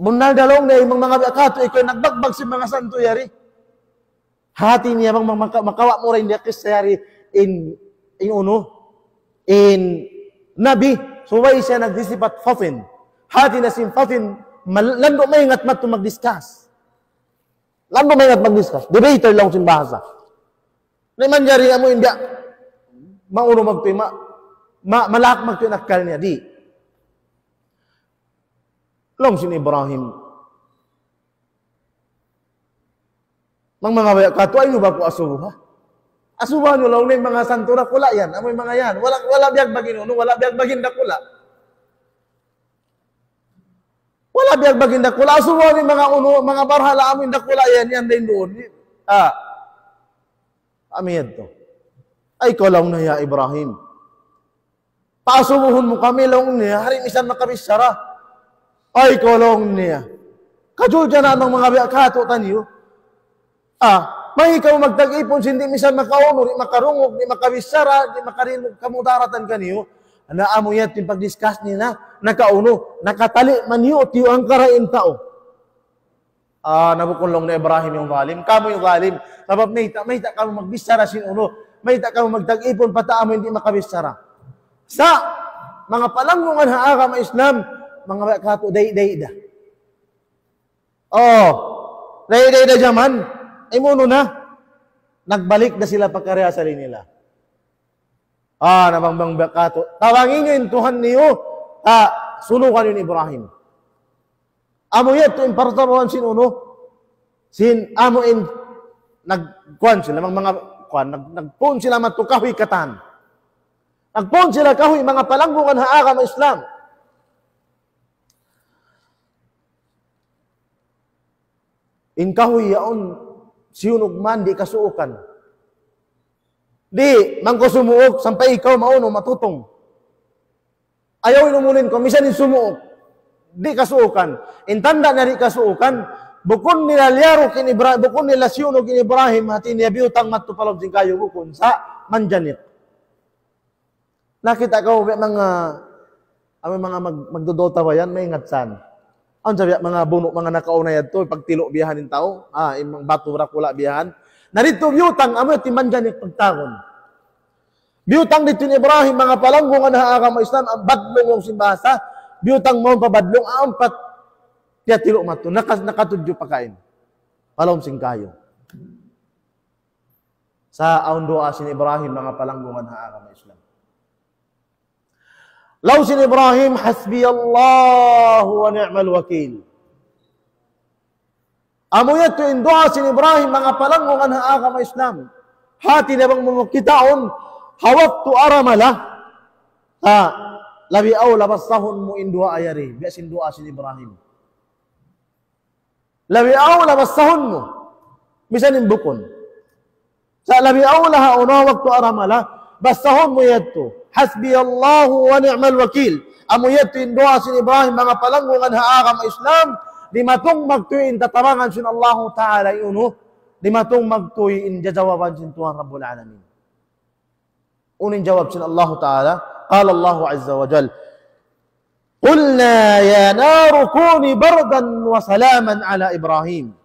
Munal dalong na yung mga biyakato, ikaw nagbagbag si mga santo yari. Hati niya, makawa mo rin niya kisayari in Nabi, suway siya nagdisipat Fatin. Hati na sin Fatin, lando may ingat mat mag-discuss. Lando may ingat mag-discuss. Debater lang sin bahasa. Na manjari mo hindi, mauno magtuy, malak magtuy nakal niya, di. Long sin Ibrahim. Mga bayak kato, ay ba ko asuha? Asuhan nyo lang na mga santo na kula yan. Amoy mga yan. Wala biyag bagin uno, wala biyag bagin na kula. Wala biyag bagin na kula. Asuhan nyo mga uno, mga barhala amoy na kula yan. Yan din doon. Amiyad to. Ay ko lang na ya Ibrahim. Paasubuhon mo kami lang niya. Haring isan makabisara. Ay ko lang niya. Kajul dyan na mga biyakato tanyo. May ikaw magtag-ipon, hindi misan makauno, di makarungog, di makabisara, di makarinog, kamudaratan kaniyo. Amo yan, yung pag-discuss nila, nakauno, nakatali man yun, tiyo ang karain tao. Nabukulong na Ibrahim yung zalim. Kamo yung zalim. Sabab may ta kamo magbisara sin uno, may ta kamo magtag-ipon, pataamo hindi makabisara. Sa mga palanggungan haakam Islam, mga kato, day-da. Day-da jaman. Imuno na, nagbalik na sila pagkarya sa rin nila. Nabangbang bakato. Tawangin nyo yung Tuhan niyo, sulukan yun Ibrahim. Amo yun, ito yung partaruhan sin uno, amo in, nagkuhan sila, nagpuon sila matukahoy katan. Nagpuon sila kahoy, mga palanggungan haakam Islam. In kahoy yaon, siyunog man, di kasuukan. Di, mangko sumuok, sampay ikaw mauno, matutong. Ayaw inumunin ko, misan in sumuok. Di kasuukan. Intanda na di kasuukan, bukon nila liyaro kin Ibrahim, bukon nila siyunog kin Ibrahim, hati niya biyutang matupalob sin kayo bukon sa manjanit. Nakita ko, mga magdodota ba yan, may ingatsan. Ang sabi, mga buno, mga nakaunay ito, pagtilo biyahan ng tao, imang batura kula biyahan. Narito biyutang, amo yung timanjan yung pagtakon. Biyutang dito ni Ibrahim, mga palanggungan na haakam Islam, ang badlong yung simbasa, biyutang mo pa badlong, pat, tiya tilo mato, nakatudyo pa kain. Palawang singkayo. Sa aun doa sin Ibrahim, mga palanggungan na haakam Islam. Law sin Ibrahim, hasbi Allah wa ni'mal wakil. Amo yato in doa sin Ibrahim, mga palanggungan haakam Islam. Hati na bang mumukitaon, hawak tu aramala. Labi aw labasahun mo in doa ayari. Biya sin doa sin Ibrahim. Labi aw labasahun mo. Bisan in bukon. Sa labi aw laha unawak tu aramala. Basahon mo yato. Hasbi Allah wa ni'mal wakil. Amo yato in doa sin Ibrahim, mga palanggungan haakam Islam. Di matong magtuin tatabangan sin Allah Ta'ala iuno. lima tong magtuy in jawaban sin Tuhan Rabbul Alamin. Unin jawab sin Allah Ta'ala, qala Allah Azza wa Jal, qulna ya naru kuni bardan wa salaman ala Ibrahim.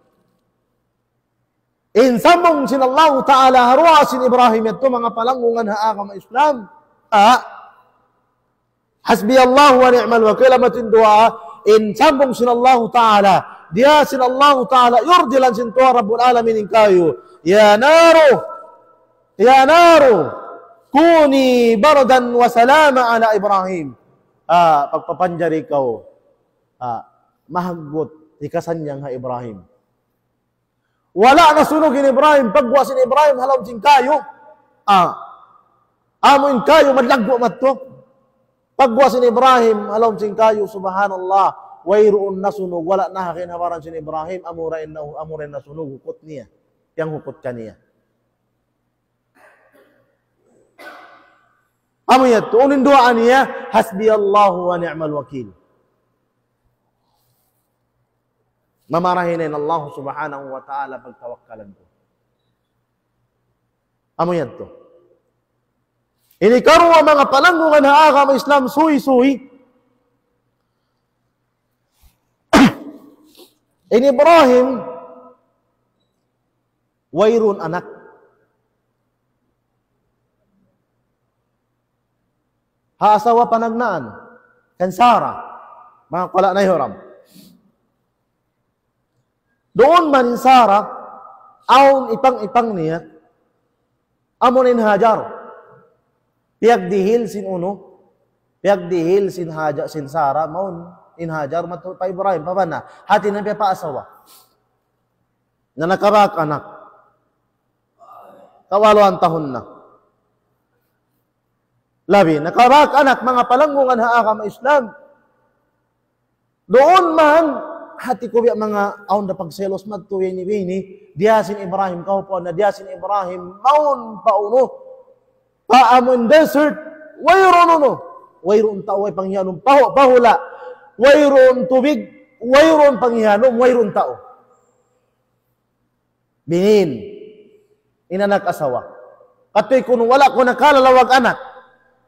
In sambung sin Allah Ta'ala haruwa sin Ibrahim ito mga palangungan haakam Islam. Hasbi Allah wa ni'mal wakil amatin dua. In sambung sin Allah Ta'ala, dia sin Allah Ta'ala yurdilan sin Tuhan Rabbul Alamin kayo. Ya naru kuni bardan wa salama ala Ibrahim. Pagpapanjari ikaw, mahaggot ikasanyang ha Ibrahim. Wala na sunugin Ibrahim, pagwasin Ibrahim halaw sin kayo. Amoin kayo madlagbo matto. Pagwasin Ibrahim halaw sin kayo, subhanallah. Wayroon na sunog, wala na kinabaran sin Ibrahim, amurin na sunog, hukot niya. Yang hukot kaniya. Amiyat, unin doa niya, hasbi Allah wa ni'mal wakil. Mamarahinin Allah subhanahu wa ta'ala pagtawakkalan ko. Amiyat to. Ini karuwa mga palanggungan na agama Islam, suhi-suhi. In Ibrahim, wayrun anak. Haasawa panagnaan, kan Sarah, mga kala na hiram. Doon man in Sarah, aon ipang-ipang niya, amonin Hajar. Piyagdihil sin uno, piyagdihil sin Hajar, sin Sarah, maun in Hajar, matul pa Ibrahim, pa na, hati na piya paasawa. Na nakarak anak. Kawaluan tahon na. Labi, nakarak anak, mga palanggungan haakam Islam. Doon man, hati ko biya mga aon na pagselos magtuwi ni Bini, diyasin Ibrahim, kaupo na diyasin Ibrahim, maun pauno, paamon desert, wayron uno, wayron tao ay panghiyanom, pahula, wayron tubig, wayron panghiyanom, wayron tao. Binin, inanak asawa. Katoy kung wala ko nakalalawag anak,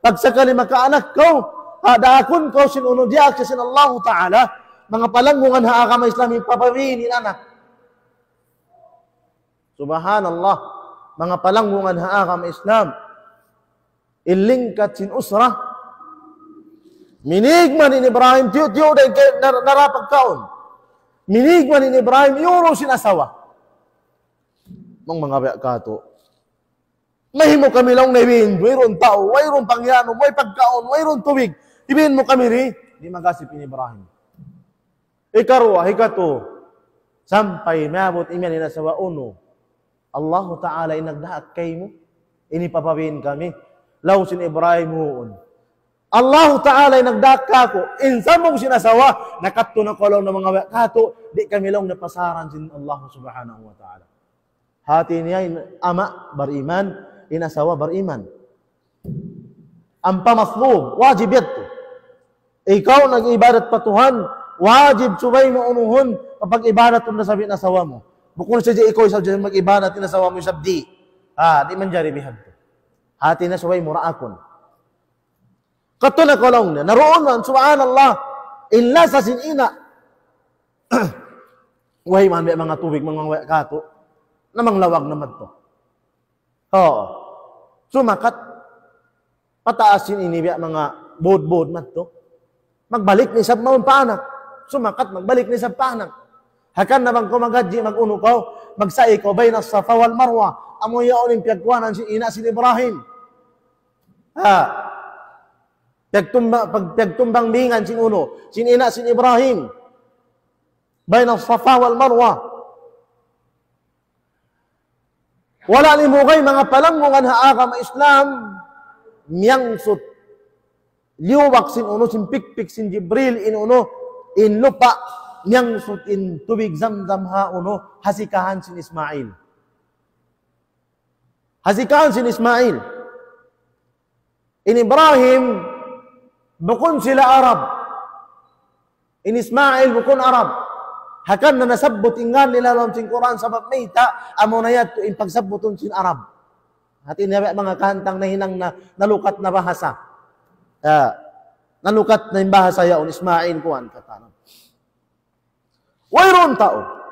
pag sakali makaanak ko, hadakon ko sinuno diyak sin Allah Ta'ala, mga palanggungan haakam Islam, papawinin anak. Subhanallah, mga palanggungan haakam Islam, ilingkat sin usra, minigman in Ibrahim, tiyo-tiyo dahil narapagkaon. Minigman in Ibrahim, yuro sin asawa. Mga biyak kato, mahimo kami lang naibin, mayroon tao, mayroon pangyano, may pagkaon, mayroon tubig. Ibin mo kami rin, di magasipin Ibrahim. Ikarwa, hikato, sampay maabot iman inasawa uno. Allah Ta'ala inagdahat kay mo, inipapawin kami. Lausin Ibrahim huon. Allah Ta'ala inagdahat kako, insan mong sinasawa, nakatto na kolong ng mga kato, di kami lang napasaran sin Allah Subhanahu wa Ta'ala. Hati niya ama bariman, inasawa bariman. Ang pamaslub, wajib ito. Ikaw nag-ibadat pa Tuhan, wajib subay mo unuhon kapag ibadat na sabi na asawa mo. Bukod sa di ikaw sa mag-ibadat na asawa mo yung sabdi. Di man jari bihag to. Hati na subay mo raakon. Kato na kolong na, naroon man, subhanallah, illa sa sinina. Wahay man may mga tubig, mga kato, namang lawag naman to. Oo. Sumakat, pataasin inibya mga bod-bod man to. Magbalik ni sab maun paanak. Sumakat, magbalik ni sab paanak. Hakan na bang kumagadji, mag-uno ko, magsai ko, bayna Safa wal Marwa, amoy yaon yung piyagkuhanan si ina si Ibrahim. Pagtumbang bingan sin uno, sin ina sin Ibrahim. Bayna Safa wal Marwa. Wala ni mukay mga palanggungan haakam Islam, miyang sut liwak sin uno, sin pikpik, sin Jibril in uno, in lupa, niyang sut in tubig zamzam ha uno, hasikahan sin Ismail. Hasikahan sin Ismail. In Ibrahim, bukon sila Arab. In Ismail, bukon Arab. Hakan na nasabot ingan nila lawan sin Quran sabab mayta amo na yato in pagsaboton sin Arab. Hati niya mga kahantang na hinang na nalukat na bahasa. Nalukat na yung bahasa yaon Ismail kuan katanan. Wayron tao.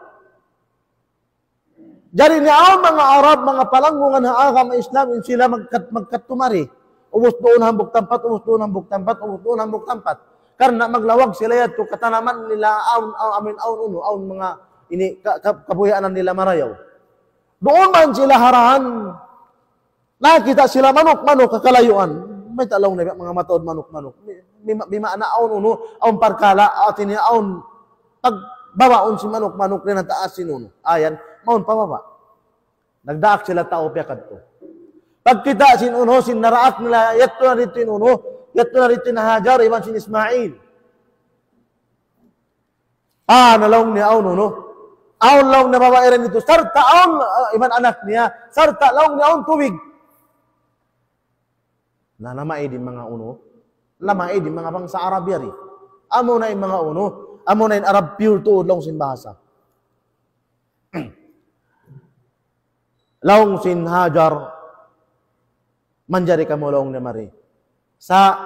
Dari ni ang mga Arab, mga palanggungan na agam Islam, sila magkatumari. Ubus doon hambok tampat, ubus doon hambok tampat, ubus doon hambok tampat. Karena maglawag sila yato katanaman nila aun mga ini kabuyaan nila marayaw. Doon man sila harahan. Nakita sila manok-manok kakalayuan. May talaw na mga mataod manok-manok. Bima na aun parkala atin niya aun pagbawaon si manok-manok rin ang taas sinuno. Ayan, maun pababa. Nagdaak sila tao piyakad to. Pagkita sinuno, sinaraak nila, yato na rito inuno, yato na rito na Hajar, iban sin Ismail. Nalawang niya aun uno. Aun lawang na babairan dito. Sarta aun, iban anak niya, sarta lawang niya aun tubig. Na lamay din mga uno, lamay din mga bangsa Arab yari. Amo na yung mga uno, amo na yung Arab pure tuod lang sin bahasa. Lawang sin Hajar, manjari kamo lawang na mari. Sa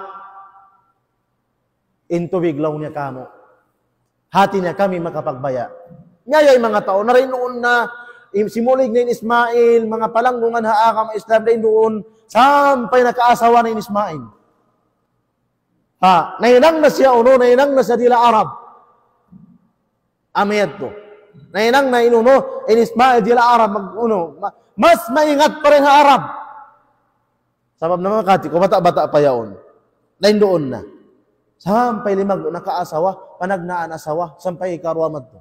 intubig lawang niya kamo. Hati niya kami makapagbaya. Ngayay mga tao, na rin noon na simulig na yung Ismail, mga palanggungan haakam Islam na doon, sampay nakaasawa na yung Ismail. Nainang na siya uno, nainang na siya dila Arab. Amayad to. Nainang na inuno, in Ismail dila Arab, mas maingat pa rin ha Arab. Sabab na mga kati ko, bata-bata pa yaon. Nain doon na. Sampay limag nakaasawa, panagnaan asawa, sampay ikaruamad to.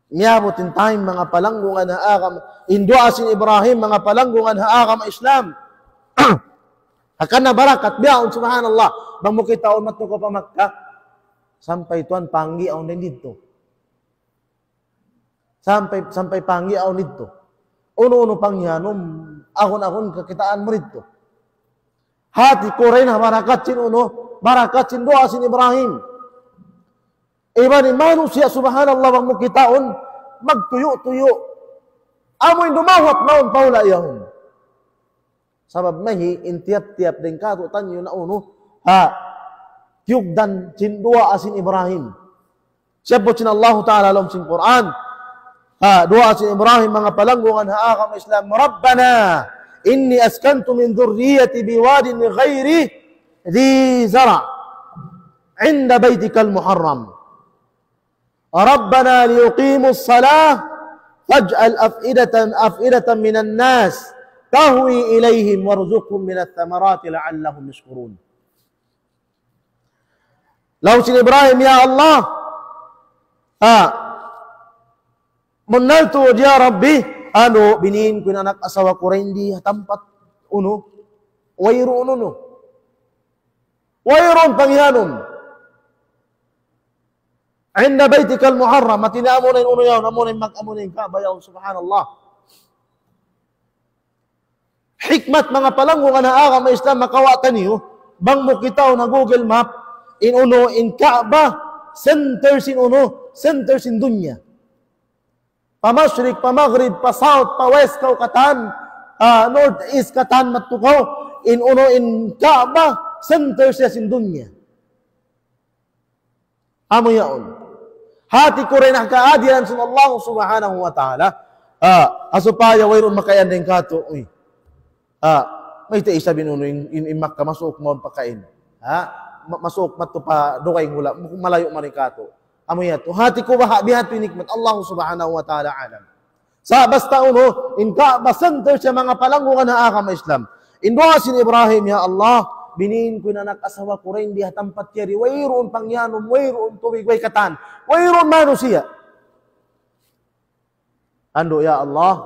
Niyabutin time mga palanggungan haakam, indua sin Ibrahim, mga palanggungan haakam Islam. Hakan na barakat, biyaon subhanallah, bang mo kitaon matno ko pa Makkah, sampay tuan panggi aon din dito. Sampay panggi aon dito. Uno-uno pangyanom, ahon-ahon kakitaan mo dito. Hati ko rin ha barakat sin uno, barakat sin doa sin Ibrahim. Iba ni manusia subhanallah bang mo kitaon, magtuyo-tuyo. Amoy dumawat maun paula iyahon. Sabab mahi, intiap-tiap din kato tanyo na uno, tiyugdan sin doa asin Ibrahim. Siyabot sin Allah Ta'ala alam sin Quran. Doa sin Ibrahim, mga palanggungan haakam Islam. Rabbana, inni askantu min dhurriyati biwadin ghairi di zara' inda baytikal muharram. ربنا ليقيموا الصلاة فاجعل أفئدة من الناس تهوي إليهم وارزقهم من الثمرات لعلهم يشكرون. لو سن إبراهيم يا الله منلت يا ربي binin ko na asawa ko rin di tampat wayroon pangyanom inda baytikal muharram, matina mo na yung yaw, amo na yung mag-amunin ka, bayaw, subhanallah. Hikmat mga palanggungan na akam Islam, makawatan niyo, bang mo kitaw na Google Map, in Kaaba, center sin dunya. Pamashrik, pamaghrib, pa-south, pa-west, katan, north-east, katan, matukaw, in Kaaba, center siya sin dunya. Amo yaon. Hati ko rin ang kaadilan sa Allah subhanahu wa ta'ala. Asupaya, wayroon makayan din kato. May taisa binuno, in Makkah, masuok mo ang pagkain. Masuok mato pa, dukay hula, malayo marikato. Amo yato. Hati ko ba, bihat pinikmat, Allah subhanahu wa ta'ala alam. Sa basta in Kaaba, center siya mga palanggungan na akam Islam. Indua sin Ibrahim, ya Allah, binin ko na nag-asawa ko rin, di hatampat yari, wayroon pangyanom, wayroon tubig, way katan, wayroon manusia. Ando, ya Allah,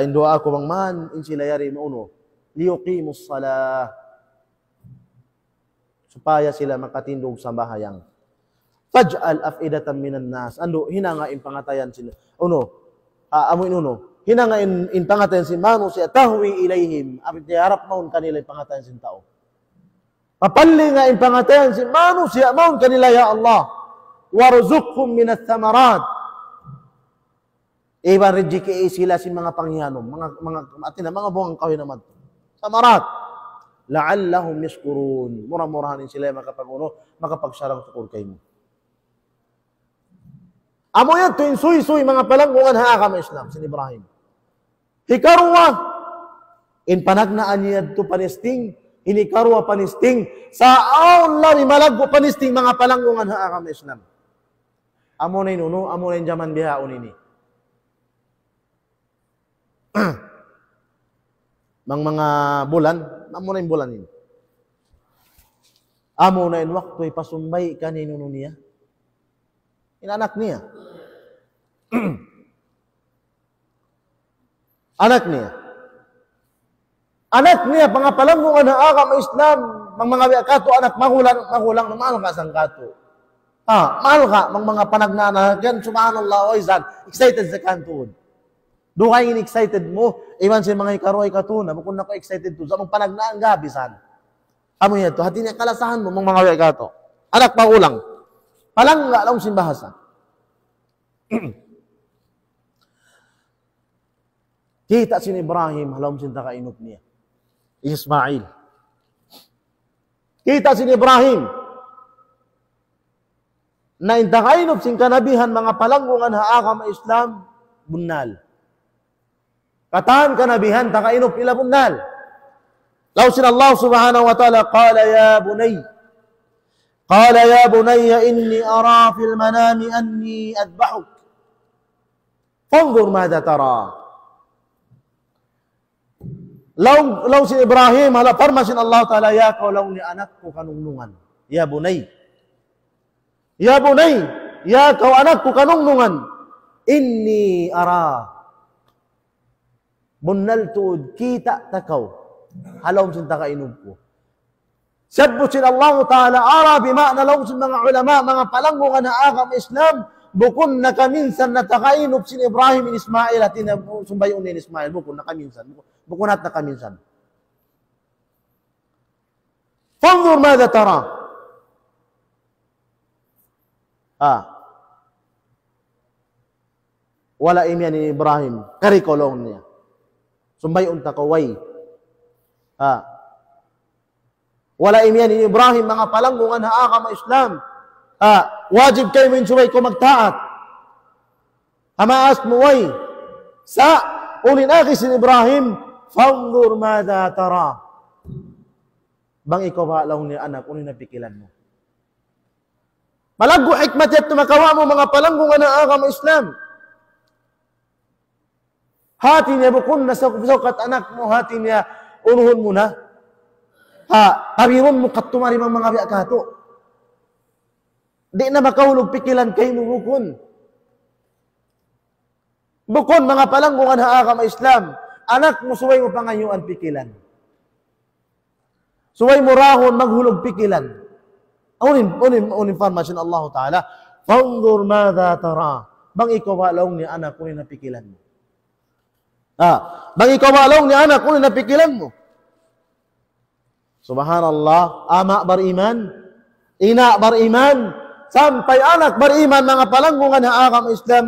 indo ako bang man, in sila yari mauno, liyuqimus salah, supaya sila makatindog sa bahayang. Faj'al af'idatan minan nas, ando, hinanga in pangatayan sila, amoy hinanga in pangatayan si manusia, tahwi ilayhim, apit harap maun kanila in pangatayan sin tao. Papali nga in pangatayan si manusia maun kanila ya Allah. warzuqhum minat thamarat. Iban rijiki sila sin mga pangyanom, mga buwang kahoy naman. Thamarat. La'allahum yashkurun. Murah-murahanin sila makapagsarang sukur kay mo. Amo yan, tuwing suy-suy, mga palanggungan haaka mo Islam, sin Ibrahim. Hikarwa, in panagnaan niya to panisting, hinikarwa panisting, sa aon lari malagbo panisting, mga palanggungan haaka mo Islam. Amo na inuno, amo na yung jaman bihaon ini. Mga bulan, amo na yung bulan ini. Amo na yung waktu, ipasumbay ka ni nuno niya. Inanak niya. Anak niya, pangapalanggungan na akam Islam, mga kato anak, magulang na mahal ka sang kato. Mahal ka, mga panagnana, yan, subhanallah, oizan, excited sa kantoon. Doon kayo excited mo, iwan sa mga ikaroy katuna, bukod na ko excited to, sa mga panagnaan gabisan. Amo yan to, hati niya kalasahan mo, mga kato. Anak, magulang. Palangga lang simbahasa. Kita si Ibrahim, halam sinta kainop niya. Ismail. Kita si Ibrahim, na inta kainop sin kanabihan mga palanggungan haaka ma Islam, bunal. Kataan kanabihan, takainop ila bunal. Lausin Allah subhanahu wa ta'ala, qala ya bunay, قال يا بني إني أرى في المنام أني أذبحك فانظر ماذا ترى. Law si Ibrahim, hala farmasin Allah Ta'ala, ya kau law ni anakku kanungnungan. Ya bunay, ya kau anakku kanungnungan. Inni ara. Bunnal tuud, kita takaw. Halaw sinta kainub ko. Sabbutin Allah Ta'ala ara bimakna law sa mga ulama, mga palanggungan na akam Islam, bukun na kaminsan na takainop sin Ibrahim in Ismail at sumbayon ni Ismail, bukun na kaminsan. Bukun at na kaminsan. Fanzur mada tara. Wala imyan ni Ibrahim, karikolong niya. Sumbayon takaway. Wala imyan ni Ibrahim, mga palanggungan haaka ma Islam. Wajib kayo minsubay ko magtaat. Hamaas mo way. Sa ulin akis ni Ibrahim, fanzur mada tara. Bang ikaw law ni anak, unin napikilan mo. Malaggo hikmat yat tumakawa mo mga palanggungan haaka ma Islam. Hati niya bukun na sa sukat anak mo, hati niya unuhon mo na. Habiron mo katumari mga biakato. Di na makahulog pikilan kayo mo bukun. Bukun mga palanggungan haaka ma Islam. Anak mo suway mo pangayuan pikilan. Suway mo rahon maghulog pikilan. Unin farmasyon Allah Ta'ala. Fanzur mada tara. Bang ikaw walong ni anak unin na pikilan mo. Bang ikaw walong ni anak unin na pikilan mo. Subhanallah, ama beriman, ina beriman, sampai anak beriman mga palanggungan haaka ma Islam.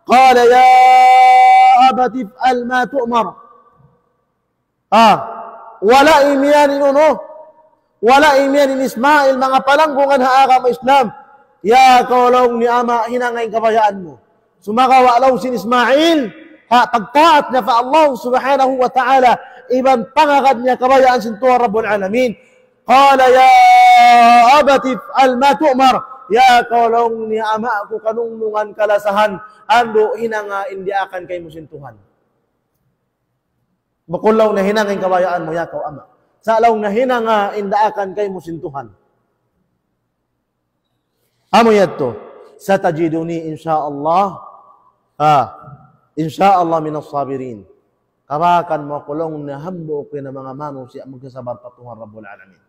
Qala ya abati fa'al ma tu'mar. Wala imyan inuno, wala imyan in Ismail, mga palanggungan haaka ma Islam. Ya kaulong ni ama, hinangay kabayaan mo. Sumakawalaw sin Ismail, pagtaat niya fa Allah subhanahu wa ta'ala, ibang pangakad niya kabayaan sin Tuhan Rabbul Alamin. Qala ya abati fa'al ma tu'mar. Ya kaulong ni ama ako kanungnungan kalasahan, ando hinanga indi akan kay mo sin Tuhan. Bakulaw na hinangin kabayaan mo ya kau ama. Sa law na hinanga inda akan kay mo sin Tuhan. Amo yadto, satajiduni insyaallah, insyaallah minas sabirin. Kabakan mo kulong na hambo ko na mga mano siya magkasabar patuhan Rabbul Alamin.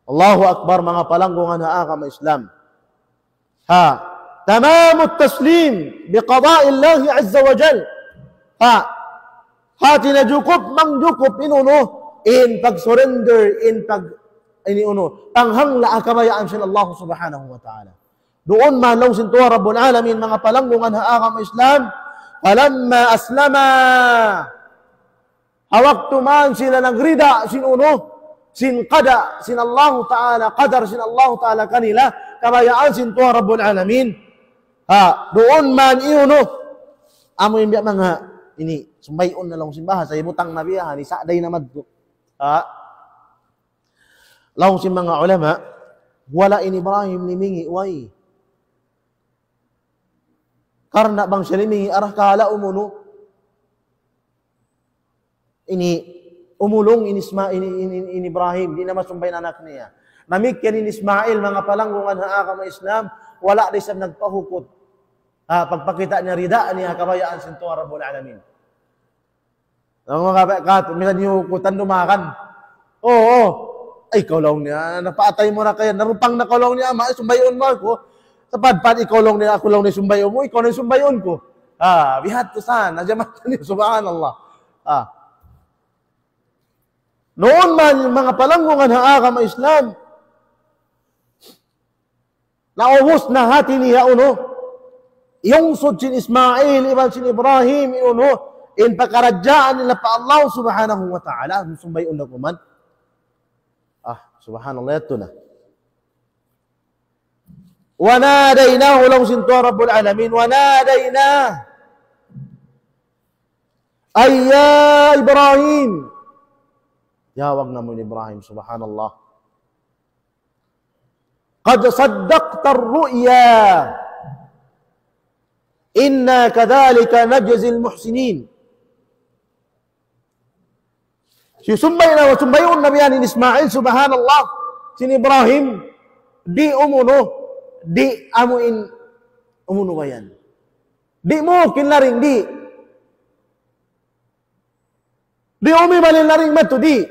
Allahu Akbar, mga palanggungan haaka ma Islam. Tamamut taslim biqada'i Allah Azza wa Jal. Hati na jukop, mang jukop inuno, in pag-surrender, in ini uno tanghang la akabayaan sin Allah subhanahu wa ta'ala. Doon man long sin tuwa Rabbul Alamin mga palanggungan ha agama Islam, falamma aslama hawaktu man sila nagrida sin uno sin qada sin Allah ta'ala qadar sin Allah ta'ala kanila kabayaan sin tuwa Rabbul Alamin. Doon man iuno amo yung mga ini sumbayon na lang simbahan sa ibutang nabiyahan ni sa'day na madto. Laong si mga ulama wala in Ibrahim limingi way karena bang siya limingi arah kala umuno ini umulong in Ibrahim di na masumbay na anak niya namikyan in Ismail mga palanggungan ha agama Islam wala di siya nagpahukot pagpakita niya rida niya kabayaan sin tuwa Rabbul Alamin. Ang mga kato minsan yung hukutan dumakan ay ikaw niya napaatay mo na kaya narupang na ikaw niya ama sumbayon mo ako sa padpad ikaw niya ako ni sumbayon mo ikaw na sumbayon ko bihat to sana jamatan niyo subhanallah. Noon man yung mga palanggungan ng agama Islam naubos na hati niya yung sud sin Ismail iban sin Ibrahim in pagkaradyaan nila pa Allah subhanahu wa ta'ala sumbayon na kuman. Subhanallah ito na. Wanadaynahu lang sintuwa Rabbul Alamin. Wanadaynah. Ay ya Ibrahim. Yawag naman Ibrahim. Subhanallah. Qad saddaqta ar-ru'ya. Inna kadhalika najzi al-muhsinin. Sumbayon na biyan ni Ismail, subhanallah, sin Ibrahim, di umuno, di amuin, umuno ba yan? Di mo kinlaring, di. Di umibalin na rin mato, di.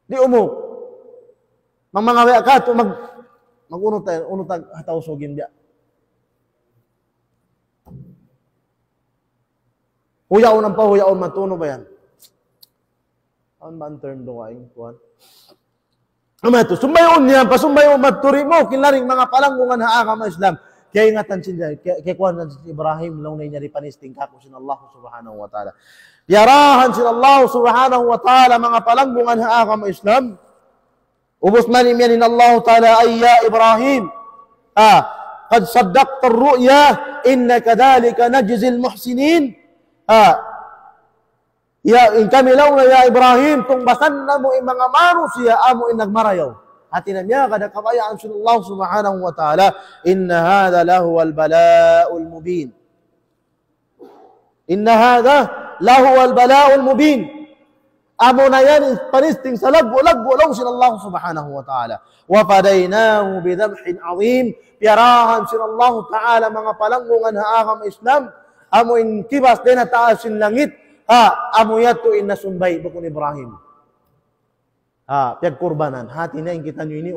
Di umo. Mga wea ka, mag-unot hataw sugin diya. Huyaon ang pahuyaon matuno ba yan? Ang ba ang turn doon ay kuhan? Amato, sumbayon niya, pasumbayon maturi mo, kinlaring mga palanggungan ha agama Islam. Kaya ingatan siya, kaya kuhan si Ibrahim, long na niya ripanisting kako sin Allah subhanahu wa ta'ala. Yarahan sin Allah subhanahu wa ta'ala, mga palanggungan ha agama Islam. Ubus man imyanin Allah ta'ala, ay ya Ibrahim, qad saddaqta ar-ru'ya, inna kadhalika najzi al-muhsinin. In kami lang na ya Ibrahim, tung basan na mo mga mano siya, amo in nagmarayaw. Hati na niya, kada kabayaan sin Allah subhanahu wa ta'ala, inna hadha lahu al-bala'ul mubin. Inna hadha lahu al-bala'ul mubin. Amo na yan, panisting sa lagbo-lagbo lang sin Allah subhanahu wa ta'ala. Wa fadaynahu bidhabhin azim. Piyarahan sin Allah ta'ala, mga palanggungan ha agama Islam, amo in kibas din na taas sin langit, amo yato in nasumbay bukon Ibrahim. Piyagkurbanan, hati na yung kita nyo ini,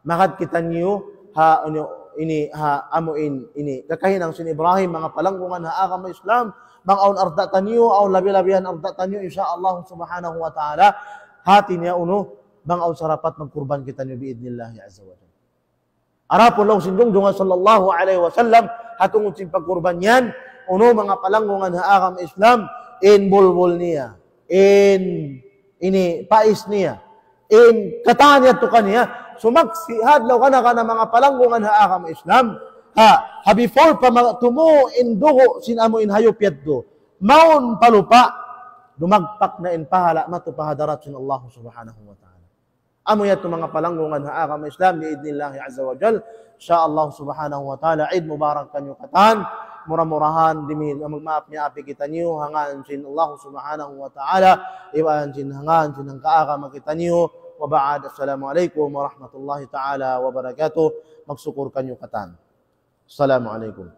makad kita nyo, amo ini, kakahinang sin Ibrahim, mga palanggungan ha agama Islam, bang aun arda tanyo, aun labi-labihan arda tanyo, insyaallah subhanahu wa ta'ala, hati niya bang aun sarapat magkurban kita nyo biidnillahi azza wa jalla. Arapon lang sindong sallallahu alaihi wasallam, hatungod sin pagkurban yan, mga palanggungan ha agama Islam, in bulbul niya, ini pais niya, in katanya to kaniya, sumaksi hadlaw ka na mga palanggungan ha agama Islam, before pa tumo in dugo sinamo in hayop yaddo, maun palupa, dumagpak na in pahala, matupahadarat sin Allah subhanahu wa ta'ala. Amo yato mga palanggungan ha agama Islam, biidnillahi azza wa jal, insyaallah subhanahu wa ta'ala, Eid Mubarak kanyo katan, murah-murahan, magmaap niya api kita niyo, hangaan sin Allah subhanahu wa ta'ala, iwan sin hangaan sin ang kaagama kita niyo, wa ba'ad, assalamualaikum warahmatullahi ta'ala wabarakatuh, magsukur kanyo katan. Assalamualaikum.